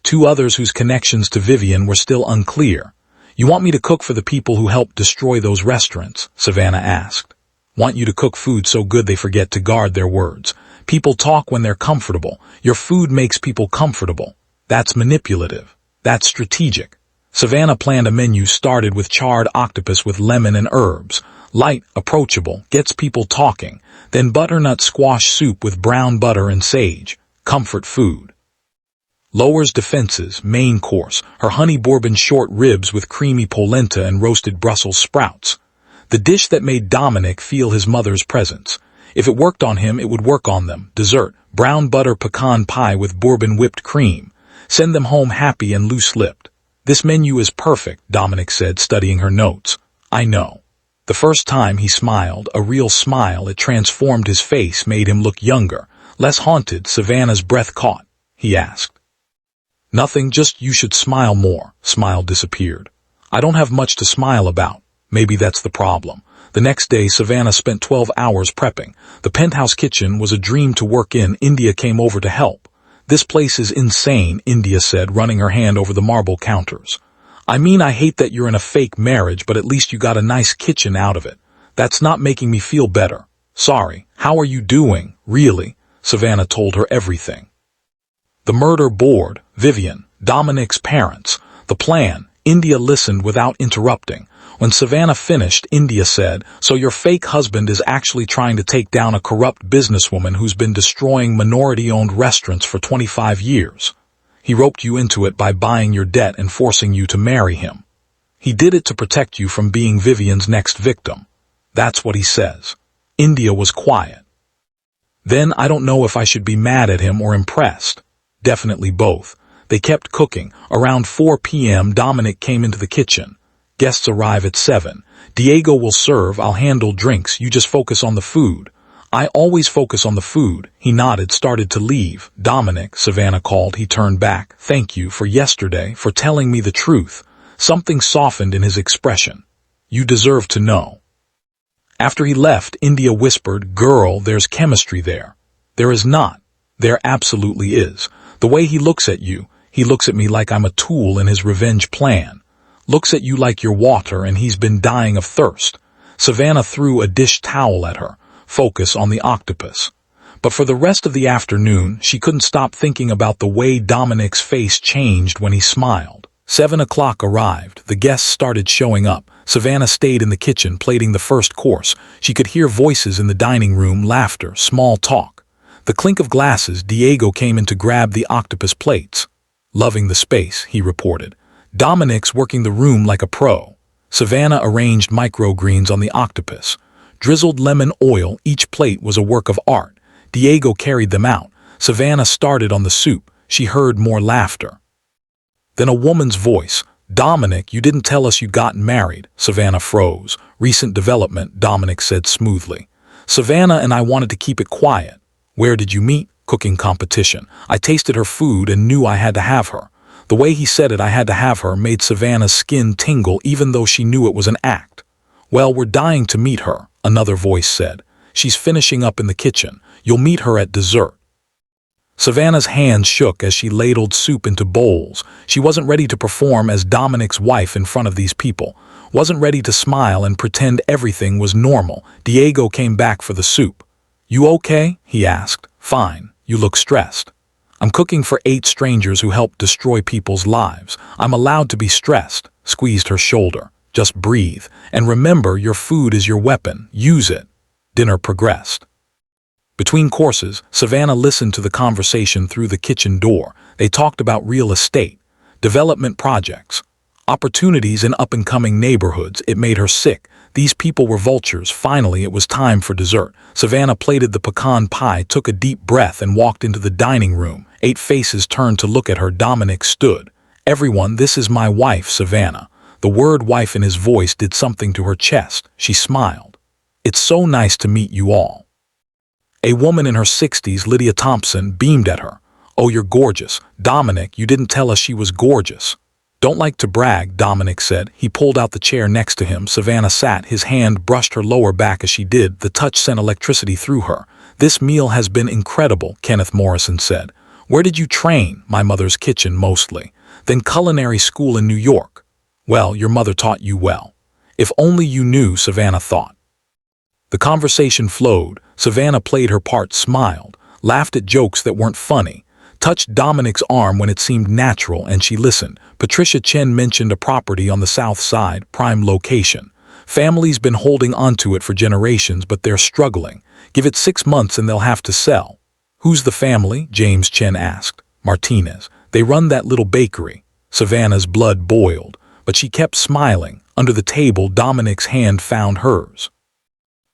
2 others whose connections to Vivian were still unclear. You want me to cook for the people who helped destroy those restaurants? Savannah asked. Want you to cook food so good they forget to guard their words. People talk when they're comfortable. Your food makes people comfortable. That's manipulative. That's strategic. Savannah planned a menu started with charred octopus with lemon and herbs. Light, approachable, gets people talking. Then butternut squash soup with brown butter and sage. Comfort food. Lowers defenses, main course, her honey bourbon short ribs with creamy polenta and roasted Brussels sprouts. The dish that made Dominic feel his mother's presence. If it worked on him, it would work on them. Dessert, brown butter pecan pie with bourbon whipped cream. Send them home happy and loose-lipped. This menu is perfect, Dominic said, studying her notes. I know. The first time he smiled, a real smile, it transformed his face, made him look younger, less haunted. Savannah's breath caught. He asked. Nothing, just you should smile more. Smile disappeared. I don't have much to smile about. Maybe that's the problem. The next day, Savannah spent 12 hours prepping. The penthouse kitchen was a dream to work in. India came over to help. This place is insane, India said, running her hand over the marble counters. I mean, I hate that you're in a fake marriage, but at least you got a nice kitchen out of it. That's not making me feel better. Sorry. How are you doing? Really? Savannah told her everything. The murder board, Vivian, Dominic's parents, the plan. India listened without interrupting. When Savannah finished, India said, "So your fake husband is actually trying to take down a corrupt businesswoman who's been destroying minority-owned restaurants for 25 years. He roped you into it by buying your debt and forcing you to marry him. He did it to protect you from being Vivian's next victim. That's what he says." India was quiet. "Then I don't know if I should be mad at him or impressed." "Definitely both." They kept cooking. Around 4 p.m. Dominic came into the kitchen. "Guests arrive at 7. Diego will serve, I'll handle drinks, you just focus on the food." "I always focus on the food." He nodded, started to leave. "Dominic," Savannah called. He turned back. "Thank you for yesterday, for telling me the truth." Something softened in his expression. "You deserve to know." After he left, India whispered, "Girl, there's chemistry there." "There is not." "There absolutely is. The way he looks at you, he looks at me like I'm a tool in his revenge plan. Looks at you like you're water and he's been dying of thirst." Savannah threw a dish towel at her. "Focus on the octopus." But for the rest of the afternoon, she couldn't stop thinking about the way Dominic's face changed when he smiled. 7 o'clock arrived. The guests started showing up. Savannah stayed in the kitchen, plating the first course. She could hear voices in the dining room, laughter, small talk. The clink of glasses. Diego came in to grab the octopus plates. "Loving the space," he reported. "Dominic's working the room like a pro." Savannah arranged microgreens on the octopus. Drizzled lemon oil, each plate was a work of art. Diego carried them out. Savannah started on the soup. She heard more laughter. Then a woman's voice. "Dominic, you didn't tell us you'd gotten married." Savannah froze. "Recent development," Dominic said smoothly. "Savannah and I wanted to keep it quiet." "Where did you meet?" "Cooking competition. I tasted her food and knew I had to have her." The way he said it, "I had to have her," made Savannah's skin tingle even though she knew it was an act. "Well, we're dying to meet her," another voice said. "She's finishing up in the kitchen. You'll meet her at dessert." Savannah's hands shook as she ladled soup into bowls. She wasn't ready to perform as Dominic's wife in front of these people. Wasn't ready to smile and pretend everything was normal. Diego came back for the soup. "You okay?" he asked. "Fine. You look stressed." "I'm cooking for 8 strangers who helped destroy people's lives. I'm allowed to be stressed." Squeezed her shoulder. "Just breathe. And remember, your food is your weapon. Use it." Dinner progressed. Between courses, Savannah listened to the conversation through the kitchen door. They talked about real estate, development projects, opportunities in up-and-coming neighborhoods. It made her sick. These people were vultures. Finally, it was time for dessert. Savannah plated the pecan pie, took a deep breath, and walked into the dining room. 8 faces turned to look at her. Dominic stood. "Everyone, this is my wife, Savannah." The word wife in his voice did something to her chest. She smiled. "It's so nice to meet you all." A woman in her 60s, Lydia Thompson, beamed at her. "Oh, you're gorgeous." "Dominic, you didn't tell us she was gorgeous." "Don't like to brag," Dominic said. He pulled out the chair next to him. Savannah sat. His hand brushed her lower back as she did. The touch sent electricity through her. "This meal has been incredible," Kenneth Morrison said. "Where did you train?" "My mother's kitchen, mostly." "Then culinary school in New York." "Well, your mother taught you well." "If only you knew," Savannah thought. The conversation flowed. Savannah played her part, smiled, laughed at jokes that weren't funny, touched Dominic's arm when it seemed natural, and she listened. Patricia Chen mentioned a property on the south side, prime location. "Family's been holding onto it for generations, but they're struggling. Give it 6 months and they'll have to sell." "Who's the family?" James Chen asked. "Martinez. They run that little bakery." Savannah's blood boiled, but she kept smiling. Under the table, Dominic's hand found hers.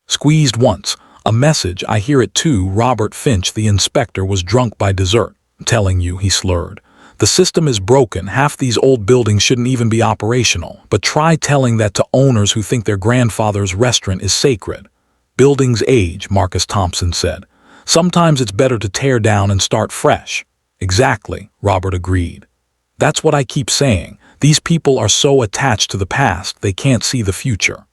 Squeezed once. "A message, I hear it too." Robert Finch, the inspector, was drunk by dessert. "I'm telling you," he slurred. "The system is broken. Half these old buildings shouldn't even be operational. But try telling that to owners who think their grandfather's restaurant is sacred." "Buildings age," Marcus Thompson said. "Sometimes it's better to tear down and start fresh." "Exactly," Robert agreed. "That's what I keep saying. These people are so attached to the past, they can't see the future."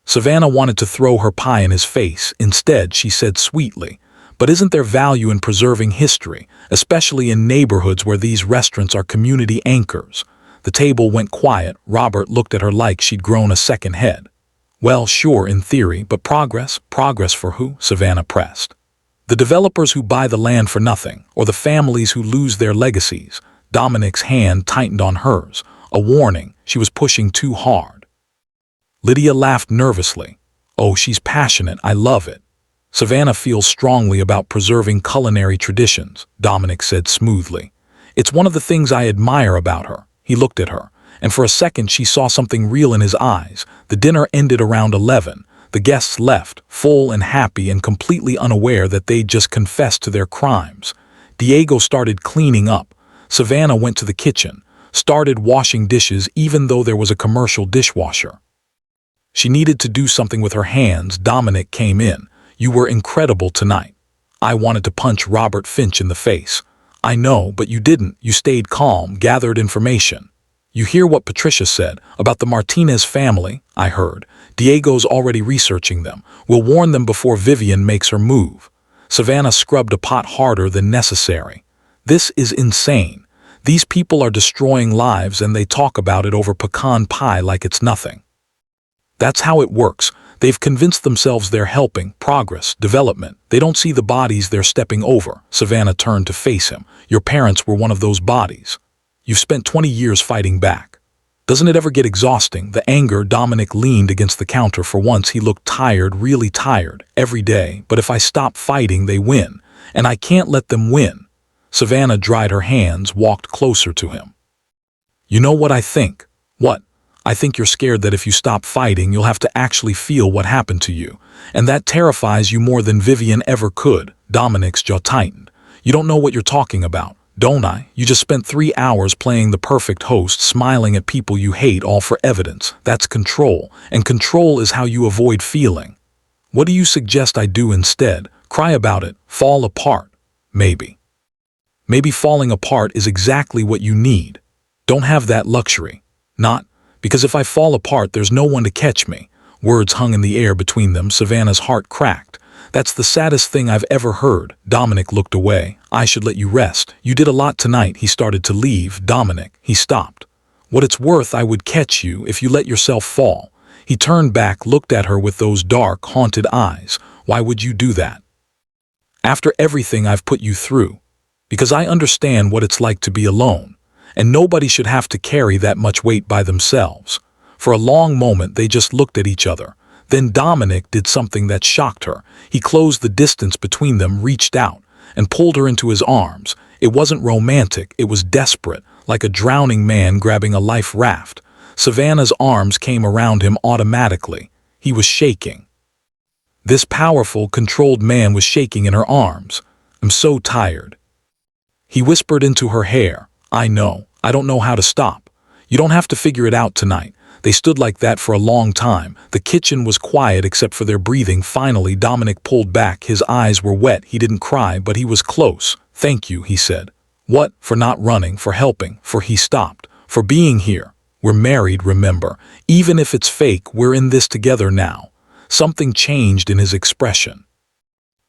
Savannah wanted to throw her pie in his face. Instead, she said sweetly, "But isn't there value in preserving history, especially in neighborhoods where these restaurants are community anchors?" The table went quiet. Robert looked at her like she'd grown a second head. "Well, sure, in theory, but progress? Progress for who?" Savannah pressed. "The developers who buy the land for nothing, or the families who lose their legacies." Dominic's hand tightened on hers. A warning. She was pushing too hard. Lydia laughed nervously. Oh, she's passionate. I love it. Savannah feels strongly about preserving culinary traditions, Dominic said smoothly. It's one of the things I admire about her. He looked at her, and for a second she saw something real in his eyes. The dinner ended around 11. The guests left, full and happy and completely unaware that they'd just confessed to their crimes. Diego started cleaning up. Savannah went to the kitchen, started washing dishes even though there was a commercial dishwasher. She needed to do something with her hands. Dominic came in. You were incredible tonight. I wanted to punch Robert Finch in the face. I know, but you didn't. You stayed calm, gathered information. You hear what Patricia said about the Martinez family? I heard. Diego's already researching them. We'll warn them before Vivian makes her move. Savannah scrubbed a pot harder than necessary. This is insane. These people are destroying lives and they talk about it over pecan pie like it's nothing. That's how it works. They've convinced themselves they're helping, progress, development. They don't see the bodies they're stepping over. Savannah turned to face him. Your parents were one of those bodies. You've spent 20 years fighting back. Doesn't it ever get exhausting? The anger. Dominic leaned against the counter. For once he looked tired, really tired, every day. But if I stop fighting, they win. And I can't let them win. Savannah dried her hands, walked closer to him. You know what I think? What? I think you're scared that if you stop fighting, you'll have to actually feel what happened to you. And that terrifies you more than Vivian ever could. Dominic's jaw tightened. You don't know what you're talking about, don't I? You just spent 3 hours playing the perfect host, smiling at people you hate, all for evidence. That's control, and control is how you avoid feeling. What do you suggest I do instead? Cry about it, fall apart? Maybe. Maybe falling apart is exactly what you need. Don't have that luxury. Not. Because if I fall apart, there's no one to catch me. Words hung in the air between them. Savannah's heart cracked. That's the saddest thing I've ever heard. Dominic looked away. I should let you rest. You did a lot tonight. He started to leave. Dominic. He stopped. What it's worth, I would catch you if you let yourself fall. He turned back, looked at her with those dark, haunted eyes. Why would you do that? After everything I've put you through. Because I understand what it's like to be alone. And nobody should have to carry that much weight by themselves. For a long moment they just looked at each other. Then Dominic did something that shocked her. He closed the distance between them, reached out, and pulled her into his arms. It wasn't romantic, it was desperate, like a drowning man grabbing a life raft. Savannah's arms came around him automatically. He was shaking. This powerful, controlled man was shaking in her arms. I'm so tired. He whispered into her hair. I know. I don't know how to stop. You don't have to figure it out tonight. They stood like that for a long time. The kitchen was quiet except for their breathing. Finally, Dominic pulled back. His eyes were wet. He didn't cry, but he was close. Thank you, he said. What? For not running, for helping, for he stopped, for being here. We're married, remember. Even if it's fake, we're in this together now. Something changed in his expression.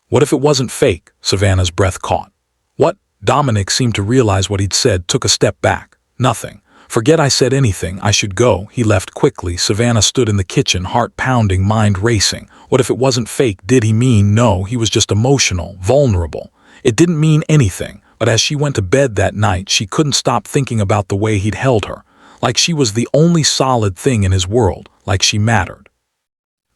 What if it wasn't fake? Savannah's breath caught. What? Dominic seemed to realize what he'd said, took a step back. Nothing. Forget I said anything. I should go. He left quickly. Savannah stood in the kitchen, heart pounding, mind racing. What if it wasn't fake? Did he mean no? He was just emotional, vulnerable. It didn't mean anything. But as she went to bed that night, she couldn't stop thinking about the way he'd held her. Like she was the only solid thing in his world. Like she mattered.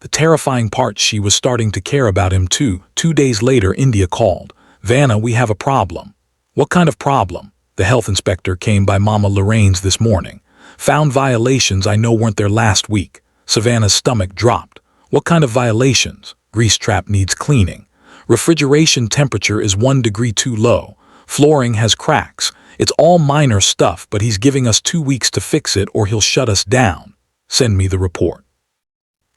The terrifying part, she was starting to care about him too. 2 days later, India called. Vanna, we have a problem. What kind of problem? The health inspector came by Mama Lorraine's this morning. Found violations I know weren't there last week. Savannah's stomach dropped. What kind of violations? Grease trap needs cleaning. Refrigeration temperature is 1 degree too low. Flooring has cracks. It's all minor stuff, but he's giving us 2 weeks to fix it or he'll shut us down. Send me the report.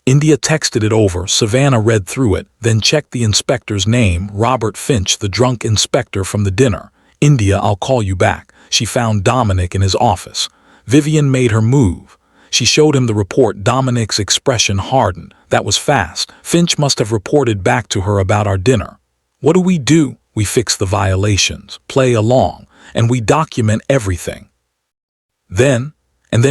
India texted it over. Savannah read through it, then checked the inspector's name, Robert Finch, the drunk inspector from the dinner. India, I'll call you back. She found Dominic in his office. Vivian made her move. She showed him the report. Dominic's expression hardened. That was fast. Finch must have reported back to her about our dinner. What do? We fix the violations, play along, and we document everything. Then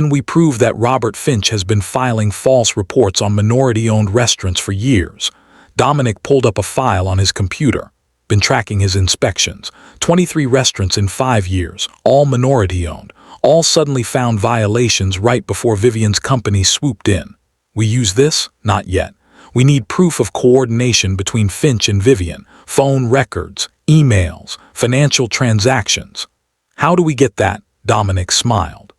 we prove that Robert Finch has been filing false reports on minority-owned restaurants for years. Dominic pulled up a file on his computer. Been tracking his inspections. 23 restaurants in 5 years, all minority-owned. All suddenly found violations right before Vivian's company swooped in. We use this? Not yet. We need proof of coordination between Finch and Vivian, phone records, emails, financial transactions. How do we get that? Dominic smiled.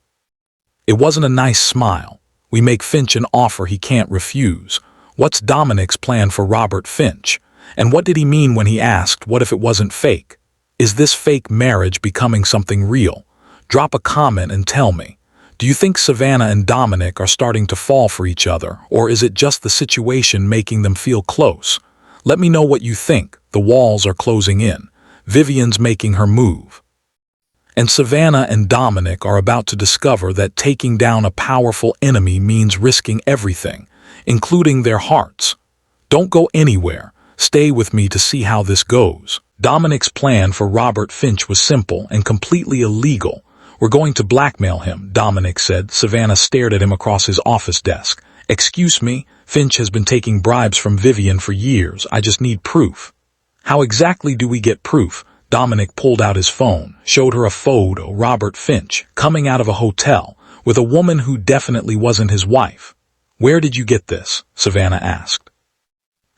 It wasn't a nice smile. We make Finch an offer he can't refuse. What's Dominic's plan for Robert Finch? And what did he mean when he asked, what if it wasn't fake? Is this fake marriage becoming something real? Drop a comment and tell me. Do you think Savannah and Dominic are starting to fall for each other, or is it just the situation making them feel close? Let me know what you think. The walls are closing in. Vivian's making her move. And Savannah and Dominic are about to discover that taking down a powerful enemy means risking everything, including their hearts. Don't go anywhere. Stay with me to see how this goes. Dominic's plan for Robert Finch was simple and completely illegal. We're going to blackmail him, Dominic said. Savannah stared at him across his office desk. Excuse me, Finch has been taking bribes from Vivian for years. I just need proof. How exactly do we get proof? Dominic pulled out his phone, showed her a photo, Robert Finch, coming out of a hotel, with a woman who definitely wasn't his wife. Where did you get this? Savannah asked.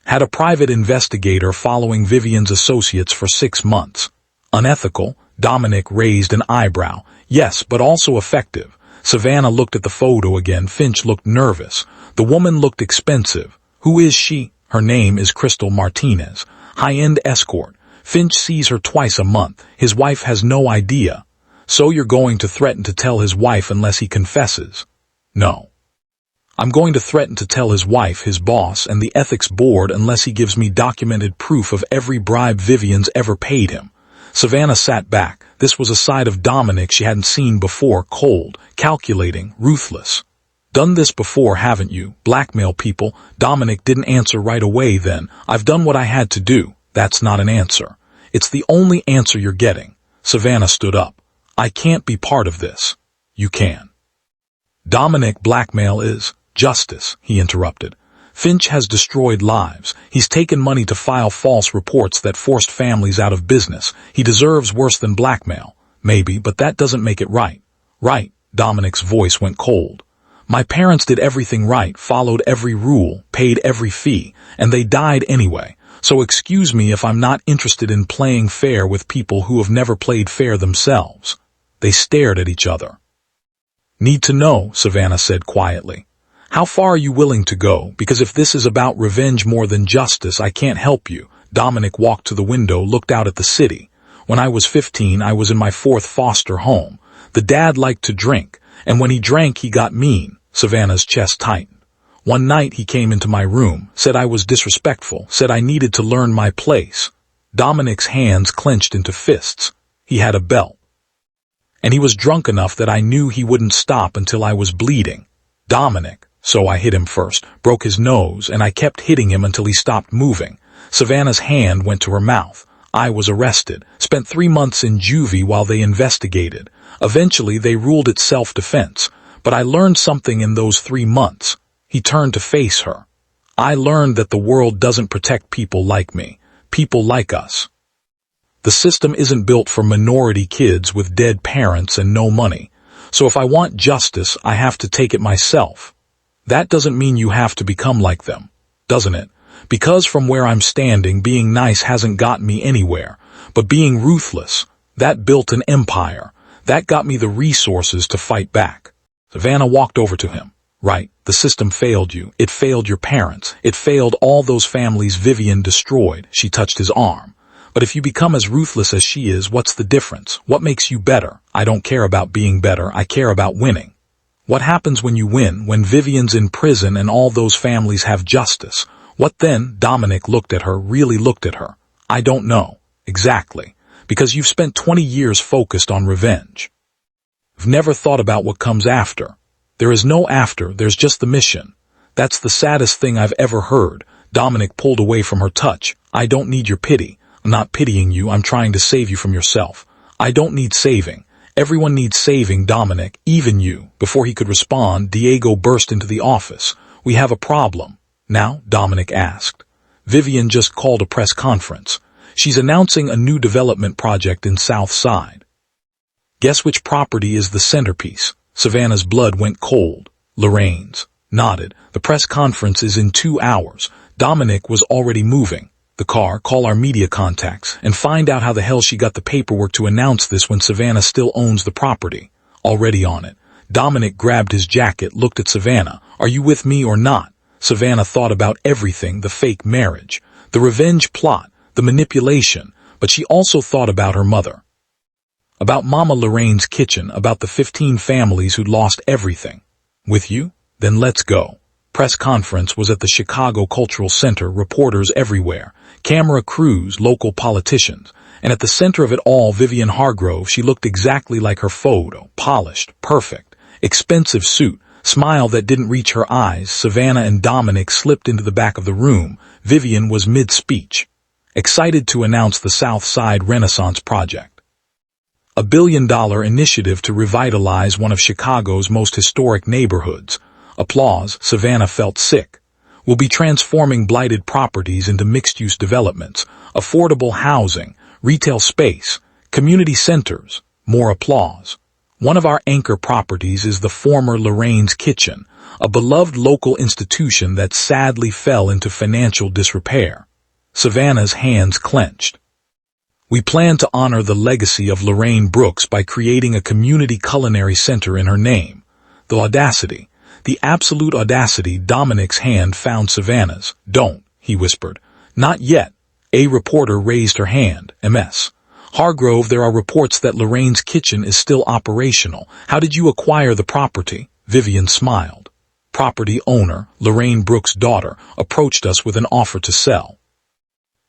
Had a private investigator following Vivian's associates for 6 months. Unethical? Dominic raised an eyebrow. Yes, but also effective. Savannah looked at the photo again. Finch looked nervous. The woman looked expensive. Who is she? Her name is Crystal Martinez. High-end escort. Finch sees her twice a month. His wife has no idea. So you're going to threaten to tell his wife unless he confesses? No. I'm going to threaten to tell his wife, his boss, and the ethics board unless he gives me documented proof of every bribe Vivian's ever paid him. Savannah sat back. This was a side of Dominic she hadn't seen before, cold, calculating, ruthless. Done this before, haven't you? Blackmail people? Dominic didn't answer right away then. I've done what I had to do. That's not an answer. It's the only answer you're getting. Savannah stood up. I can't be part of this. You can. Dominic, blackmail is justice, he interrupted. Finch has destroyed lives. He's taken money to file false reports that forced families out of business. He deserves worse than blackmail. Maybe, but that doesn't make it right. Right. Dominic's voice went cold. My parents did everything right, followed every rule, paid every fee, and they died anyway. So excuse me if I'm not interested in playing fair with people who have never played fair themselves. They stared at each other. Need to know, Savannah said quietly. How far are you willing to go? Because if this is about revenge more than justice, I can't help you. Dominic walked to the window, looked out at the city. When I was 15, I was in my 4th foster home. The dad liked to drink, and when he drank, he got mean. Savannah's chest tightened. One night he came into my room, said I was disrespectful, said I needed to learn my place. Dominic's hands clenched into fists. He had a belt. And he was drunk enough that I knew he wouldn't stop until I was bleeding. Dominic. So I hit him first, broke his nose, and I kept hitting him until he stopped moving. Savannah's hand went to her mouth. I was arrested, spent 3 months in juvie while they investigated. Eventually they ruled it self-defense, but I learned something in those 3 months. He turned to face her. I learned that the world doesn't protect people like me, people like us. The system isn't built for minority kids with dead parents and no money. So if I want justice, I have to take it myself. That doesn't mean you have to become like them, doesn't it? Because from where I'm standing, being nice hasn't gotten me anywhere. But being ruthless, that built an empire. That got me the resources to fight back. Savannah walked over to him. Right, the system failed you. It failed your parents. It failed all those families Vivian destroyed. She touched his arm. But if you become as ruthless as she is, what's the difference? What makes you better? I don't care about being better. I care about winning. What happens when you win, when Vivian's in prison and all those families have justice? What then? Dominic looked at her, really looked at her. I don't know. Exactly. Because you've spent 20 years focused on revenge. You've never thought about what comes after. There is no after, there's just the mission. That's the saddest thing I've ever heard. Dominic pulled away from her touch. I don't need your pity. I'm not pitying you, I'm trying to save you from yourself. I don't need saving. Everyone needs saving, Dominic, even you. Before he could respond, Diego burst into the office. We have a problem. Now? Dominic asked. Vivian just called a press conference. She's announcing a new development project in South Side. Guess which property is the centerpiece? Savannah's blood went cold. Lorraine's. nodded. The press conference is in 2 hours. Dominic was already moving. The car, call our media contacts, and find out how the hell she got the paperwork to announce this when Savannah still owns the property. Already on it. Dominic grabbed his jacket, looked at Savannah. Are you with me or not? Savannah thought about everything, the fake marriage, the revenge plot, the manipulation, but she also thought about her mother. About Mama Lorraine's kitchen, about the 15 families who'd lost everything. With you? Then let's go. Press conference was at the Chicago Cultural Center, reporters everywhere, camera crews, local politicians, and at the center of it all, Vivian Hargrove. She looked exactly like her photo, polished, perfect, expensive suit, smile that didn't reach her eyes. Savannah and Dominic slipped into the back of the room. Vivian was mid-speech, excited to announce the South Side Renaissance Project. A $1 billion initiative to revitalize one of Chicago's most historic neighborhoods. Applause. Savannah felt sick. We'll be transforming blighted properties into mixed-use developments, affordable housing, retail space, community centers. More applause. One of our anchor properties is the former Lorraine's Kitchen, a beloved local institution that sadly fell into financial disrepair. Savannah's hands clenched. We plan to honor the legacy of Lorraine Brooks by creating a community culinary center in her name. The audacity. The absolute audacity. Dominic's hand found Savannah's. Don't, he whispered. Not yet. A reporter raised her hand. Ms. Hargrove, there are reports that Lorraine's Kitchen is still operational. How did you acquire the property? Vivian smiled. Property owner, Lorraine Brooks' daughter, approached us with an offer to sell.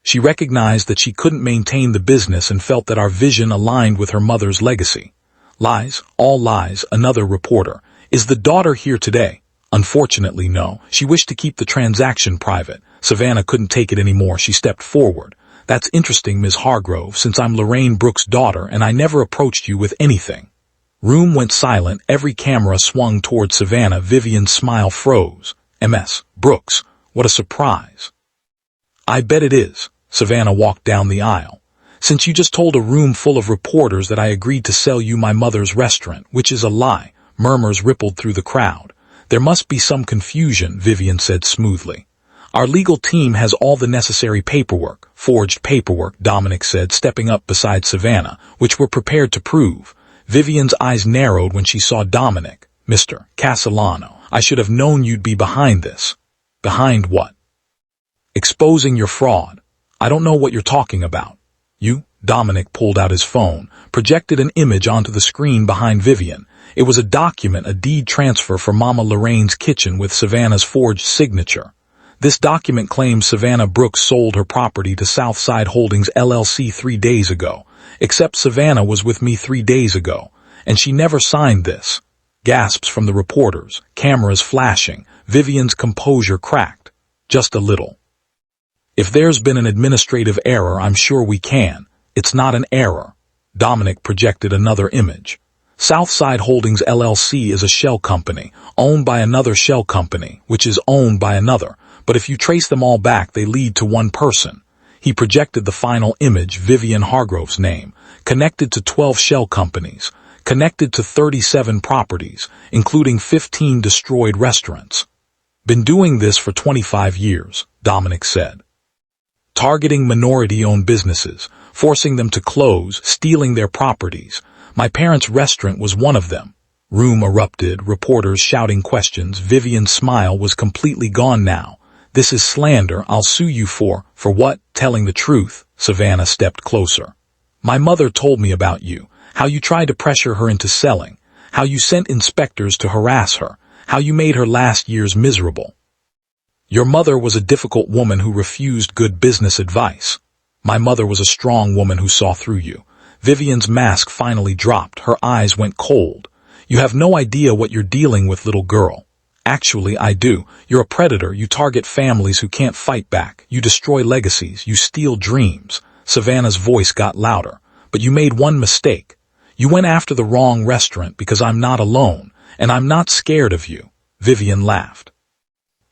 She recognized that she couldn't maintain the business and felt that our vision aligned with her mother's legacy. Lies, all lies. Another reporter. Is the daughter here today? Unfortunately, no. She wished to keep the transaction private. Savannah couldn't take it anymore. She stepped forward. That's interesting, Ms. Hargrove, since I'm Lorraine Brooks' daughter and I never approached you with anything. Room went silent. Every camera swung toward Savannah. Vivian's smile froze. Ms. Brooks, what a surprise. I bet it is. Savannah walked down the aisle. Since you just told a room full of reporters that I agreed to sell you my mother's restaurant, which is a lie. Murmurs rippled through the crowd. There must be some confusion, Vivian said smoothly. Our legal team has all the necessary paperwork, forged paperwork, Dominic said, stepping up beside Savannah, which we're prepared to prove. Vivian's eyes narrowed when she saw Dominic. Mr. Castellano, I should have known you'd be behind this. Behind what? Exposing your fraud. I don't know what you're talking about. You? Dominic pulled out his phone, projected an image onto the screen behind Vivian. It was a document, a deed transfer for Mama Lorraine's Kitchen with Savannah's forged signature. This document claims Savannah Brooks sold her property to Southside Holdings LLC 3 days ago. Except Savannah was with me 3 days ago, and she never signed this. Gasps from the reporters, cameras flashing. Vivian's composure cracked. Just a little. If there's been an administrative error, I'm sure we can. It's not an error. Dominic projected another image. Southside Holdings LLC is a shell company, owned by another shell company, which is owned by another. But if you trace them all back, they lead to one person. He projected the final image, Vivian Hargrove's name, connected to 12 shell companies, connected to 37 properties, including 15 destroyed restaurants. Been doing this for 25 years, Dominic said. Targeting minority-owned businesses, forcing them to close, stealing their properties. My parents' restaurant was one of them. Room erupted, reporters shouting questions. Vivian's smile was completely gone now. This is slander. I'll sue you for what? Telling the truth. Savannah stepped closer. My mother told me about you, how you tried to pressure her into selling, how you sent inspectors to harass her, how you made her last years miserable. Your mother was a difficult woman who refused good business advice. My mother was a strong woman who saw through you. Vivian's mask finally dropped. Her eyes went cold. You have no idea what you're dealing with, little girl. Actually, I do. You're a predator. You target families who can't fight back. You destroy legacies. You steal dreams. Savannah's voice got louder. But you made one mistake. You went after the wrong restaurant because I'm not alone, and I'm not scared of you. Vivian laughed.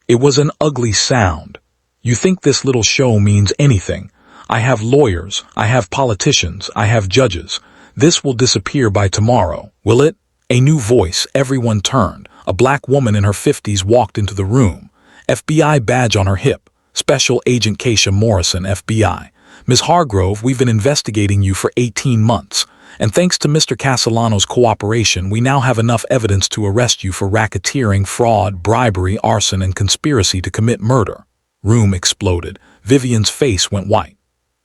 It was an ugly sound. You think this little show means anything. I have lawyers, I have politicians, I have judges. This will disappear by tomorrow, will it? A new voice, everyone turned. A black woman in her 50s walked into the room, FBI badge on her hip. Special Agent Keisha Morrison, FBI. Ms. Hargrove, we've been investigating you for 18 months, and thanks to Mr. Castellano's cooperation, we now have enough evidence to arrest you for racketeering, fraud, bribery, arson, and conspiracy to commit murder. Room exploded. Vivian's face went white.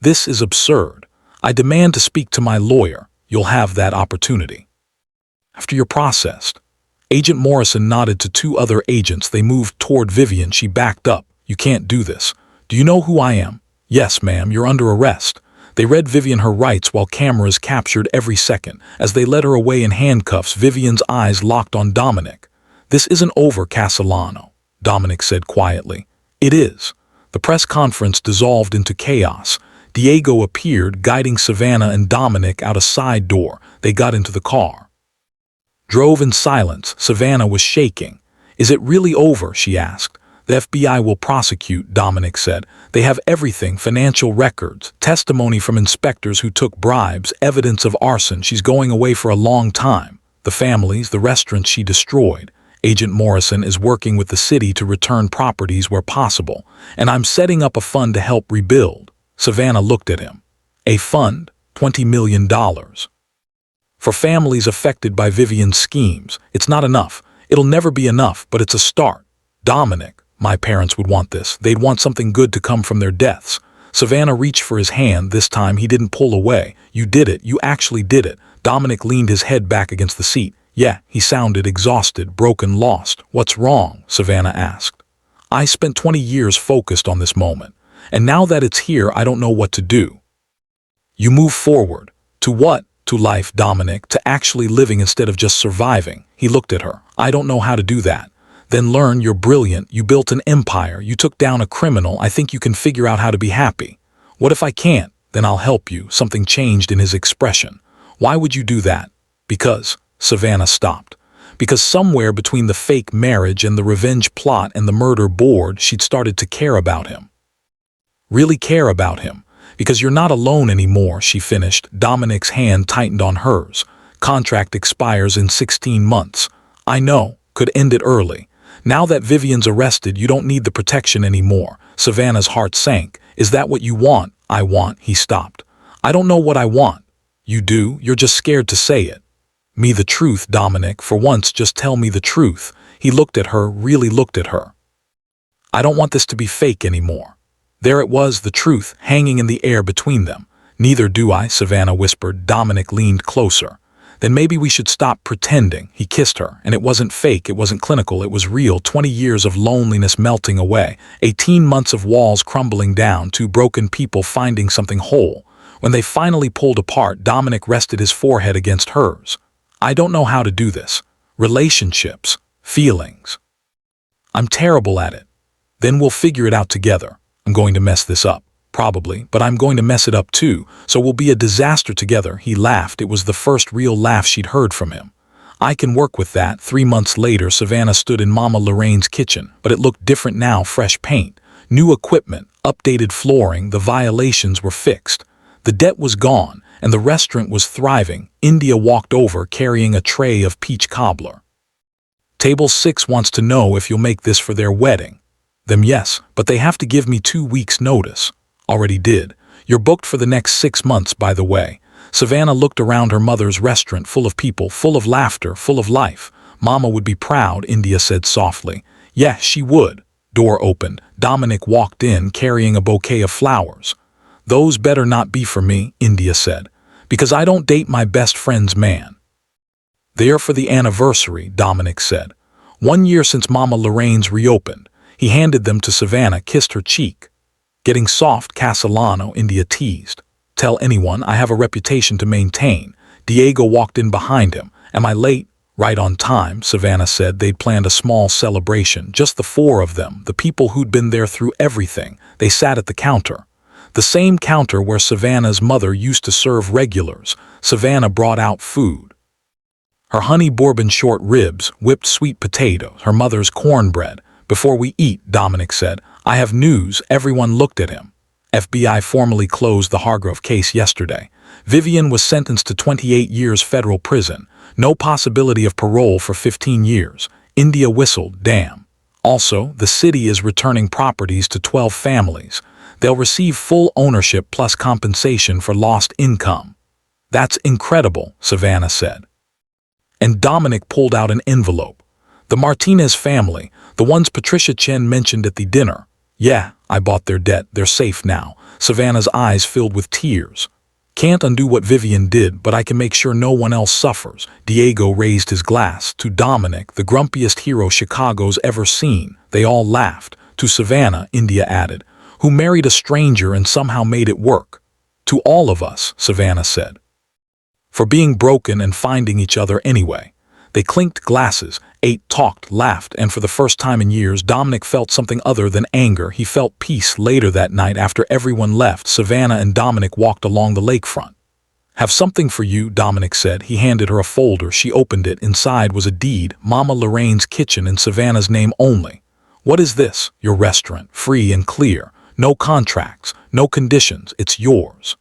This is absurd. I demand to speak to my lawyer. You'll have that opportunity. After you're processed. Agent Morrison nodded to two other agents. They moved toward Vivian. She backed up. You can't do this. Do you know who I am? Yes, ma'am, you're under arrest. They read Vivian her rights while cameras captured every second. As they led her away in handcuffs, Vivian's eyes locked on Dominic. This isn't over, Castellano, Dominic said quietly. It is. The press conference dissolved into chaos. Diego appeared, guiding Savannah and Dominic out a side door. They got into the car. Drove in silence. Savannah was shaking. Is it really over? She asked. The FBI will prosecute, Dominic said. They have everything, financial records, testimony from inspectors who took bribes, evidence of arson. She's going away for a long time. The families, the restaurants she destroyed. Agent Morrison is working with the city to return properties where possible, and I'm setting up a fund to help rebuild. Savannah looked at him. A fund? $20 million. For families affected by Vivian's schemes, it's not enough. It'll never be enough, but it's a start. Dominic, my parents would want this. They'd want something good to come from their deaths. Savannah reached for his hand. This time he didn't pull away. You did it. You actually did it. Dominic leaned his head back against the seat. Yeah, he sounded exhausted, broken, lost. What's wrong? Savannah asked. I spent 20 years focused on this moment, and now that it's here, I don't know what to do. You move forward. To what? To life, Dominic, to actually living instead of just surviving. He looked at her. I don't know how to do that. Then learn. You're brilliant. You built an empire. You took down a criminal. I think you can figure out how to be happy. What if I can't? Then I'll help you. Something changed in his expression. Why would you do that? Because. Savannah stopped. Because somewhere between the fake marriage and the revenge plot and the murder board, she'd started to care about him. Really care about him. Because you're not alone anymore, she finished. Dominic's hand tightened on hers. Contract expires in 16 months. I know. Could end it early. Now that Vivian's arrested, you don't need the protection anymore. Savannah's heart sank. Is that what you want? I want. He stopped. I don't know what I want. You do. You're just scared to say it. Me the truth, Dominic. For once, just tell me the truth. He looked at her, really looked at her. I don't want this to be fake anymore. There it was, the truth, hanging in the air between them. Neither do I, Savannah whispered. Dominic leaned closer. Then maybe we should stop pretending. He kissed her, and it wasn't fake, it wasn't clinical, it was real. 20 years of loneliness melting away. 18 months of walls crumbling down, two broken people finding something whole. When they finally pulled apart, Dominic rested his forehead against hers. I don't know how to do this. Relationships. Feelings. I'm terrible at it. Then we'll figure it out together. I'm going to mess this up. Probably, but I'm going to mess it up too, so we'll be a disaster together. He laughed. It was the first real laugh she'd heard from him. I can work with that. 3 months later, Savannah stood in Mama Lorraine's kitchen, but it looked different now. Fresh paint, new equipment, updated flooring. The violations were fixed. The debt was gone, and the restaurant was thriving. India walked over carrying a tray of peach cobbler. Table 6 wants to know if you'll make this for their wedding. Them yes, but they have to give me 2 weeks' notice. Already did. You're booked for the next 6 months, by the way. Savannah looked around her mother's restaurant, full of people, full of laughter, full of life. Mama would be proud, India said softly. Yes, she would. Door opened. Dominic walked in, carrying a bouquet of flowers. Those better not be for me, India said, because I don't date my best friend's man. They are for the anniversary, Dominic said. 1 year since Mama Lorraine's reopened. He handed them to Savannah, kissed her cheek. Getting soft, Castellano, India teased. Tell anyone, I have a reputation to maintain. Diego walked in behind him. Am I late? Right on time, Savannah said. They'd planned a small celebration, just the 4 of them, the people who'd been there through everything. They sat at the counter. The same counter where Savannah's mother used to serve regulars. Savannah brought out food. Her honey bourbon short ribs, whipped sweet potatoes, her mother's cornbread. Before we eat, Dominic said, I have news. Everyone looked at him. FBI formally closed the Hargrove case yesterday. Vivian was sentenced to 28 years federal prison. No possibility of parole for 15 years. India whistled, damn. Also, the city is returning properties to 12 families. They'll receive full ownership plus compensation for lost income. That's incredible, Savannah said. And Dominic pulled out an envelope. The Martinez family, the ones Patricia Chen mentioned at the dinner. Yeah, I bought their debt. They're safe now. Savannah's eyes filled with tears. Can't undo what Vivian did, but I can make sure no one else suffers. Diego raised his glass. To Dominic, the grumpiest hero Chicago's ever seen. They all laughed. To Savannah, India added, who married a stranger and somehow made it work. To all of us, Savannah said. For being broken and finding each other anyway. They clinked glasses, ate, talked, laughed, and for the first time in years, Dominic felt something other than anger. He felt peace. Later that night, after everyone left, Savannah and Dominic walked along the lakefront. Have something for you, Dominic said. He handed her a folder. She opened it. Inside was a deed, Mama Lorraine's kitchen in Savannah's name only. What is this? Your restaurant, free and clear. No contracts, no conditions. It's yours.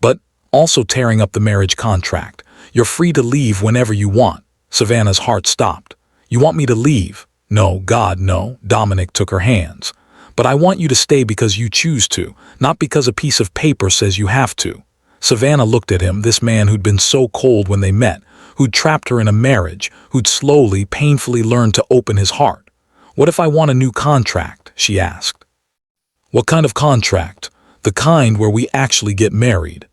But also tearing up the marriage contract. You're free to leave whenever you want. Savannah's heart stopped. You want me to leave? No, God, no. Dominic took her hands. But I want you to stay because you choose to, not because a piece of paper says you have to. Savannah looked at him, this man who'd been so cold when they met, who'd trapped her in a marriage, who'd slowly, painfully learned to open his heart. What if I want a new contract? She asked. What kind of contract? The kind where we actually get married.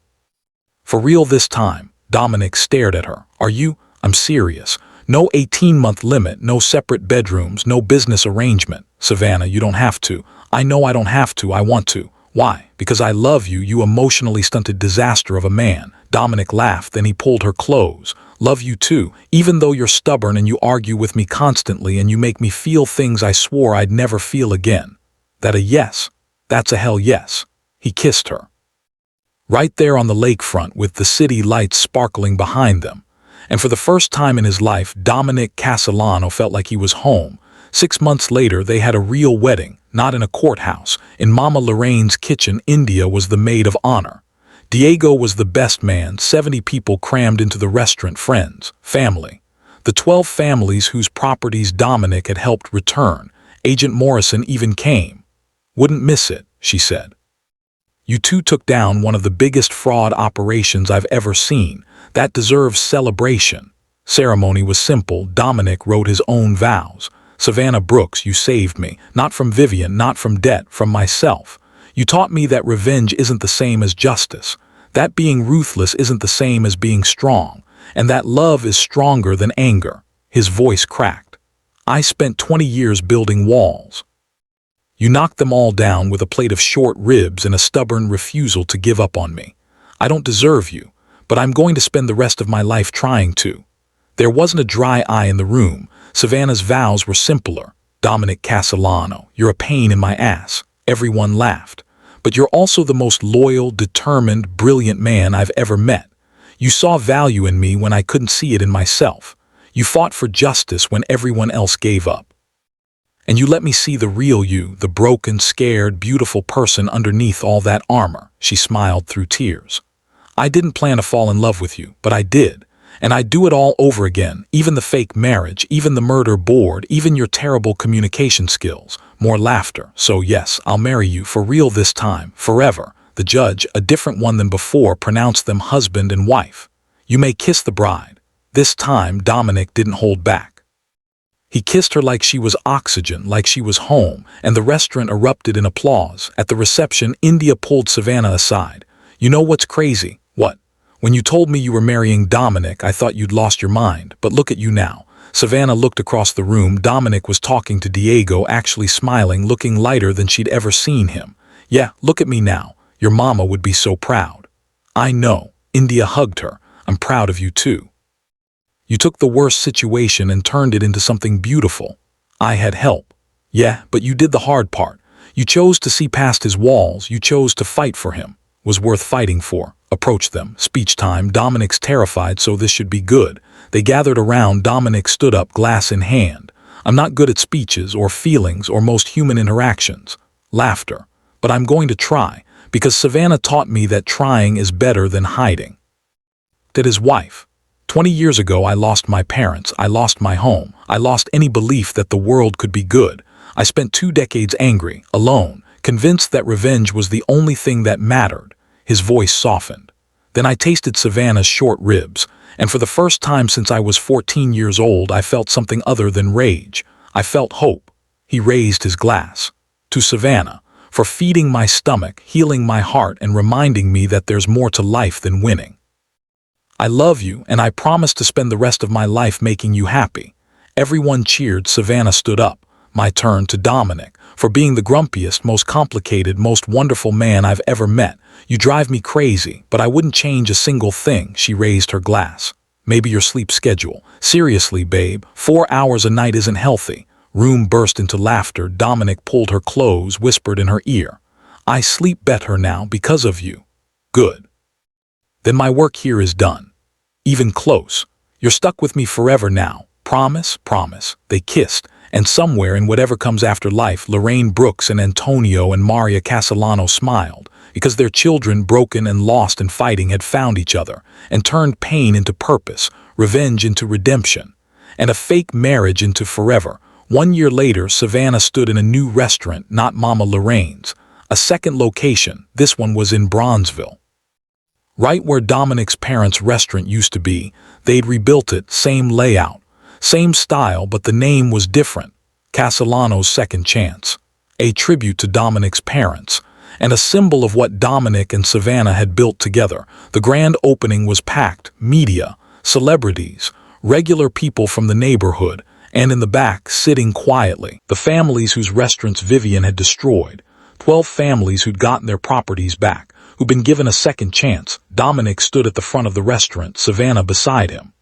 For real this time. Dominic stared at her. Are you? I'm serious. No 18-month limit, no separate bedrooms, no business arrangement. Savannah, you don't have to. I know I don't have to, I want to. Why? Because I love you, you emotionally stunted disaster of a man. Dominic laughed, then he pulled her close. Love you too, even though you're stubborn and you argue with me constantly and you make me feel things I swore I'd never feel again. That a yes? That's a hell yes. He kissed her. Right there on the lakefront with the city lights sparkling behind them. And for the first time in his life, Dominic Castellano felt like he was home. 6 months later, they had a real wedding, not in a courthouse. In Mama Lorraine's kitchen, India was the maid of honor. Diego was the best man, 70 people crammed into the restaurant, friends, family. The 12 families whose properties Dominic had helped return. Agent Morrison even came. Wouldn't miss it, she said. You two took down one of the biggest fraud operations I've ever seen. That deserves celebration. Ceremony was simple. Dominic wrote his own vows. Savannah Brooks, you saved me. Not from Vivian, not from debt, from myself. You taught me that revenge isn't the same as justice. That being ruthless isn't the same as being strong. And that love is stronger than anger. His voice cracked. I spent 20 years building walls. You knocked them all down with a plate of short ribs and a stubborn refusal to give up on me. I don't deserve you, but I'm going to spend the rest of my life trying to. There wasn't a dry eye in the room. Savannah's vows were simpler. Dominic Castellano, you're a pain in my ass. Everyone laughed. But you're also the most loyal, determined, brilliant man I've ever met. You saw value in me when I couldn't see it in myself. You fought for justice when everyone else gave up. And you let me see the real you, the broken, scared, beautiful person underneath all that armor. She smiled through tears. I didn't plan to fall in love with you, but I did. And I'd do it all over again, even the fake marriage, even the murder board, even your terrible communication skills. More laughter. So yes, I'll marry you for real this time, forever. The judge, a different one than before, pronounced them husband and wife. You may kiss the bride. This time, Dominic didn't hold back. He kissed her like she was oxygen, like she was home, and the restaurant erupted in applause. At the reception, India pulled Savannah aside. You know what's crazy? What? When you told me you were marrying Dominic, I thought you'd lost your mind, but look at you now. Savannah looked across the room. Dominic was talking to Diego, actually smiling, looking lighter than she'd ever seen him. Yeah, look at me now. Your mama would be so proud. I know. India hugged her. I'm proud of you too. You took the worst situation and turned it into something beautiful. I had help. Yeah, but you did the hard part. You chose to see past his walls. You chose to fight for him. Was worth fighting for. Approach them. Speech time. Dominic's terrified, so this should be good. They gathered around. Dominic stood up, glass in hand. I'm not good at speeches or feelings or most human interactions. Laughter. But I'm going to try, because Savannah taught me that trying is better than hiding. Did his wife. 20 years ago, I lost my parents, I lost my home, I lost any belief that the world could be good. I spent 2 decades angry, alone, convinced that revenge was the only thing that mattered. His voice softened. Then I tasted Savannah's short ribs, and for the first time since I was 14 years old, I felt something other than rage. I felt hope. He raised his glass. To Savannah, for feeding my stomach, healing my heart, and reminding me that there's more to life than winning. I love you, and I promise to spend the rest of my life making you happy. Everyone cheered. Savannah stood up. My turn to Dominic. For being the grumpiest, most complicated, most wonderful man I've ever met. You drive me crazy, but I wouldn't change a single thing. She raised her glass. Maybe your sleep schedule. Seriously, babe, 4 hours a night isn't healthy. Room burst into laughter. Dominic pulled her close, whispered in her ear. I sleep better now because of you. Good. Then my work here is done. Even close. You're stuck with me forever now. Promise, promise. They kissed, and somewhere in whatever comes after life, Lorraine Brooks and Antonio and Maria Castellano smiled, because their children, broken and lost in fighting, had found each other, and turned pain into purpose, revenge into redemption, and a fake marriage into forever. 1 year later, Savannah stood in a new restaurant, not Mama Lorraine's. A second location. This one was in Bronzeville. Right where Dominic's parents' restaurant used to be. They'd rebuilt it, same layout, same style, but the name was different. Castellano's Second Chance. A tribute to Dominic's parents, and a symbol of what Dominic and Savannah had built together. The grand opening was packed. Media, celebrities, regular people from the neighborhood, and in the back, sitting quietly, the families whose restaurants Vivian had destroyed. 12 families who'd gotten their properties back, who'd been given a second chance. Dominic stood at the front of the restaurant, Savannah beside him.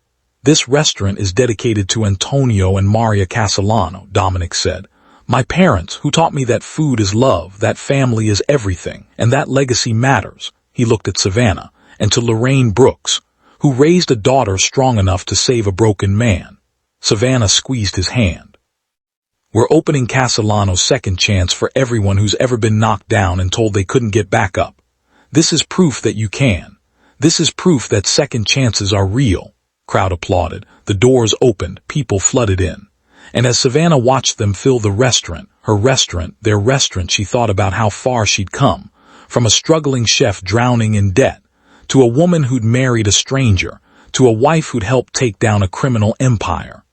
This restaurant is dedicated to Antonio and Maria Castellano, Dominic said. My parents, who taught me that food is love, that family is everything, and that legacy matters. He looked at Savannah, and to Lorraine Brooks, who raised a daughter strong enough to save a broken man. Savannah squeezed his hand. We're opening Castellano's Second Chance for everyone who's ever been knocked down and told they couldn't get back up. This is proof that you can. This is proof that second chances are real. Crowd applauded. The doors opened. People flooded in. And as Savannah watched them fill the restaurant, her restaurant, their restaurant, she thought about how far she'd come. From a struggling chef drowning in debt, to a woman who'd married a stranger, to a wife who'd helped take down a criminal empire,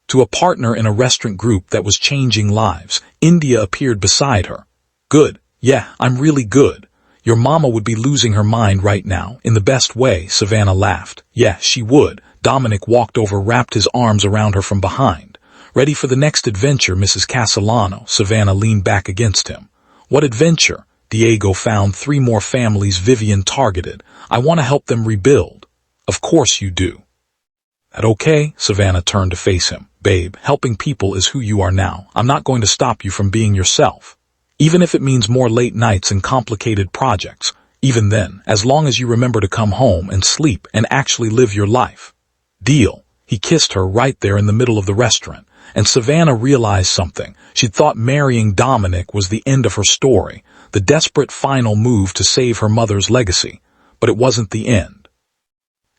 to a partner in a restaurant group that was changing lives. India appeared beside her. Good. Yeah, I'm really good. Your mama would be losing her mind right now, in the best way, Savannah laughed. Yeah, she would. Dominic walked over, wrapped his arms around her from behind. Ready for the next adventure, Mrs. Castellano? Savannah leaned back against him. What adventure? Diego found 3 more families Vivian targeted. I want to help them rebuild. Of course you do. That okay? Savannah turned to face him. Babe, helping people is who you are now. I'm not going to stop you from being yourself. Even if it means more late nights and complicated projects. Even then, as long as you remember to come home and sleep and actually live your life. Deal. He kissed her right there in the middle of the restaurant, and Savannah realized something. She'd thought marrying Dominic was the end of her story, the desperate final move to save her mother's legacy. But it wasn't the end.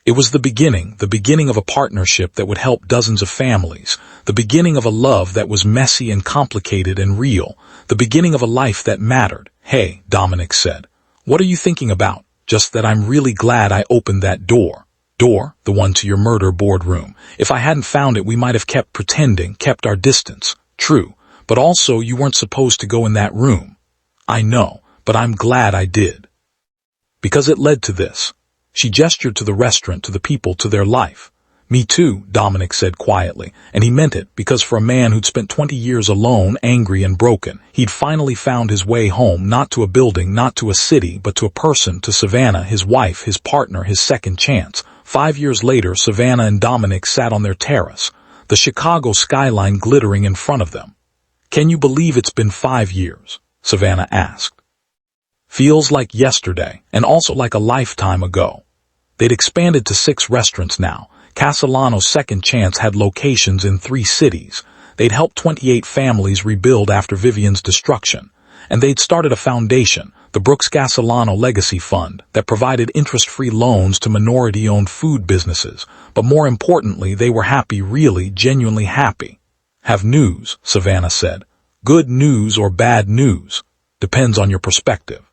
It was the beginning of a partnership that would help dozens of families, the beginning of a love that was messy and complicated and real, the beginning of a life that mattered. Hey, Dominic said. What are you thinking about? Just that I'm really glad I opened that door. Door? The one to your murder boardroom. If I hadn't found it, we might have kept pretending, kept our distance. True. But also, you weren't supposed to go in that room. I know, but I'm glad I did. Because it led to this. She gestured to the restaurant, to the people, to their life. Me too, Dominic said quietly, and he meant it, because for a man who'd spent 20 years alone, angry and broken, he'd finally found his way home, not to a building, not to a city, but to a person, to Savannah, his wife, his partner, his second chance. 5 years later, Savannah and Dominic sat on their terrace, the Chicago skyline glittering in front of them. Can you believe it's been 5 years? Savannah asked. Feels like yesterday, and also like a lifetime ago. They'd expanded to 6 restaurants now. Castellano's Second Chance had locations in 3 cities. They'd helped 28 families rebuild after Vivian's destruction. And they'd started a foundation, the Brooks Gasolano Legacy Fund that provided interest-free loans to minority-owned food businesses, but more importantly, they were happy, really, genuinely happy. Have news, Savannah said. Good news or bad news. Depends on your perspective.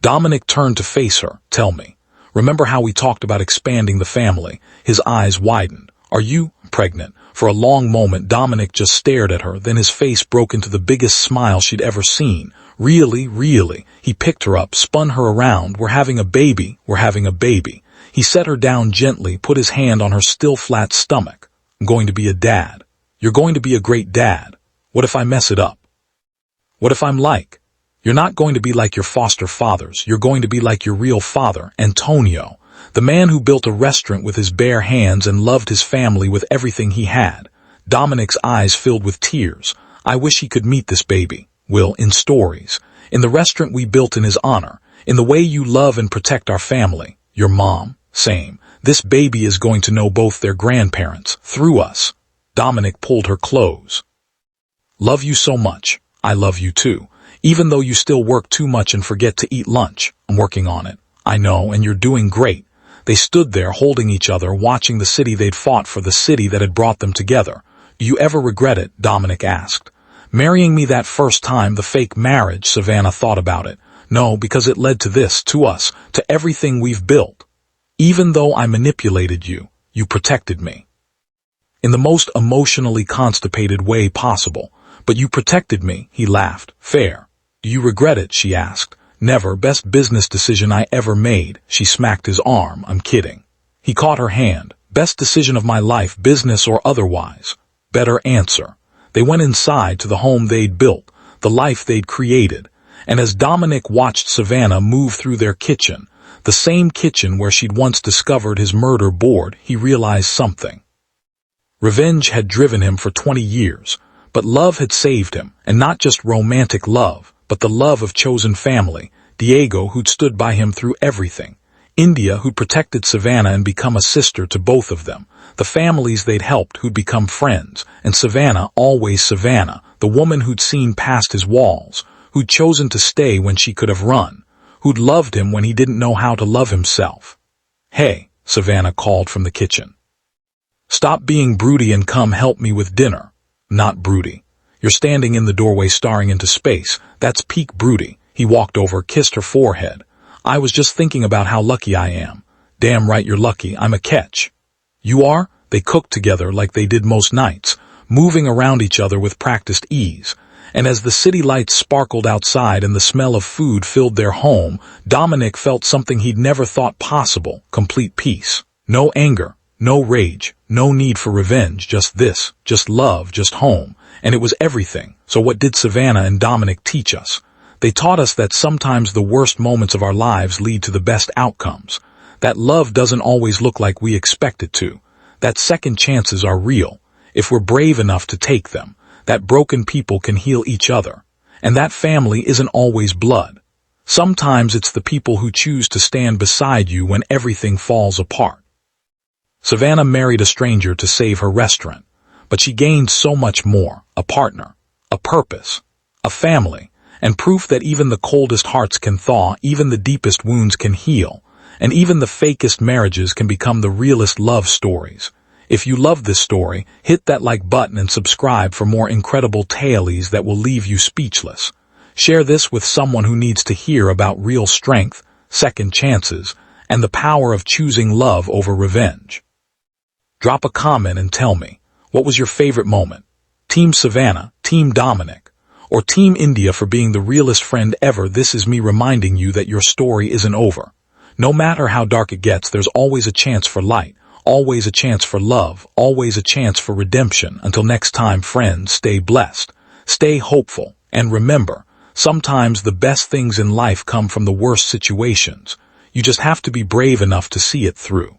Dominic turned to face her. Tell me. Remember how we talked about expanding the family? His eyes widened. Are you pregnant? For a long moment, Dominic just stared at her, then his face broke into the biggest smile she'd ever seen. Really, really. He picked her up, spun her around. We're having a baby. We're having a baby. He set her down gently, put his hand on her still flat stomach. I'm going to be a dad. You're going to be a great dad. What if I mess it up? What if I'm like? You're not going to be like your foster fathers. You're going to be like your real father, Antonio, the man who built a restaurant with his bare hands and loved his family with everything he had. Dominic's eyes filled with tears. I wish he could meet this baby. Will, in stories, in the restaurant we built in his honor, in the way you love and protect our family. Your mom, same. This baby is going to know both their grandparents, through us. Dominic pulled her close. Love you so much. I love you too. Even though you still work too much and forget to eat lunch. I'm working on it. I know, and you're doing great. They stood there holding each other, watching the city they'd fought for, the city that had brought them together. Do you ever regret it? Dominic asked. Marrying me that first time, the fake marriage, Savannah thought about it. No, because it led to this, to us, to everything we've built. Even though I manipulated you, you protected me. In the most emotionally constipated way possible. But you protected me, he laughed. Fair. Do you regret it? She asked. Never. Best business decision I ever made. She smacked his arm. I'm kidding. He caught her hand. Best decision of my life, business or otherwise. Better answer. They went inside to the home they'd built, the life they'd created, and as Dominic watched Savannah move through their kitchen, the same kitchen where she'd once discovered his murder board, he realized something. Revenge had driven him for 20 years, but love had saved him, and not just romantic love, but the love of chosen family, Diego who'd stood by him through everything, India who'd protected Savannah and become a sister to both of them, the families they'd helped who'd become friends, and Savannah, always Savannah, the woman who'd seen past his walls, who'd chosen to stay when she could have run, who'd loved him when he didn't know how to love himself. Hey, Savannah called from the kitchen. Stop being broody and come help me with dinner. Not broody. You're standing in the doorway staring into space. That's peak broody. He walked over, kissed her forehead. I was just thinking about how lucky I am. Damn right you're lucky. I'm a catch. You are? They cooked together like they did most nights, moving around each other with practiced ease. And as the city lights sparkled outside and the smell of food filled their home, Dominic felt something he'd never thought possible, complete peace. No anger, no rage, no need for revenge, just this, just love, just home. And it was everything. So what did Savannah and Dominic teach us? They taught us that sometimes the worst moments of our lives lead to the best outcomes. That love doesn't always look like we expect it to. That second chances are real, if we're brave enough to take them. That broken people can heal each other. And that family isn't always blood. Sometimes it's the people who choose to stand beside you when everything falls apart. Savannah married a stranger to save her restaurant, but she gained so much more, a partner, a purpose, a family, and proof that even the coldest hearts can thaw, even the deepest wounds can heal, and even the fakest marriages can become the realest love stories. If you love this story, hit that like button and subscribe for more incredible tales that will leave you speechless. Share this with someone who needs to hear about real strength, second chances, and the power of choosing love over revenge. Drop a comment and tell me, what was your favorite moment? Team Savannah, Team Dominic, or Team India for being the realest friend ever? This is me reminding you that your story isn't over. No matter how dark it gets, there's always a chance for light, always a chance for love, always a chance for redemption. Until next time, friends, stay blessed, stay hopeful, and remember, sometimes the best things in life come from the worst situations. You just have to be brave enough to see it through.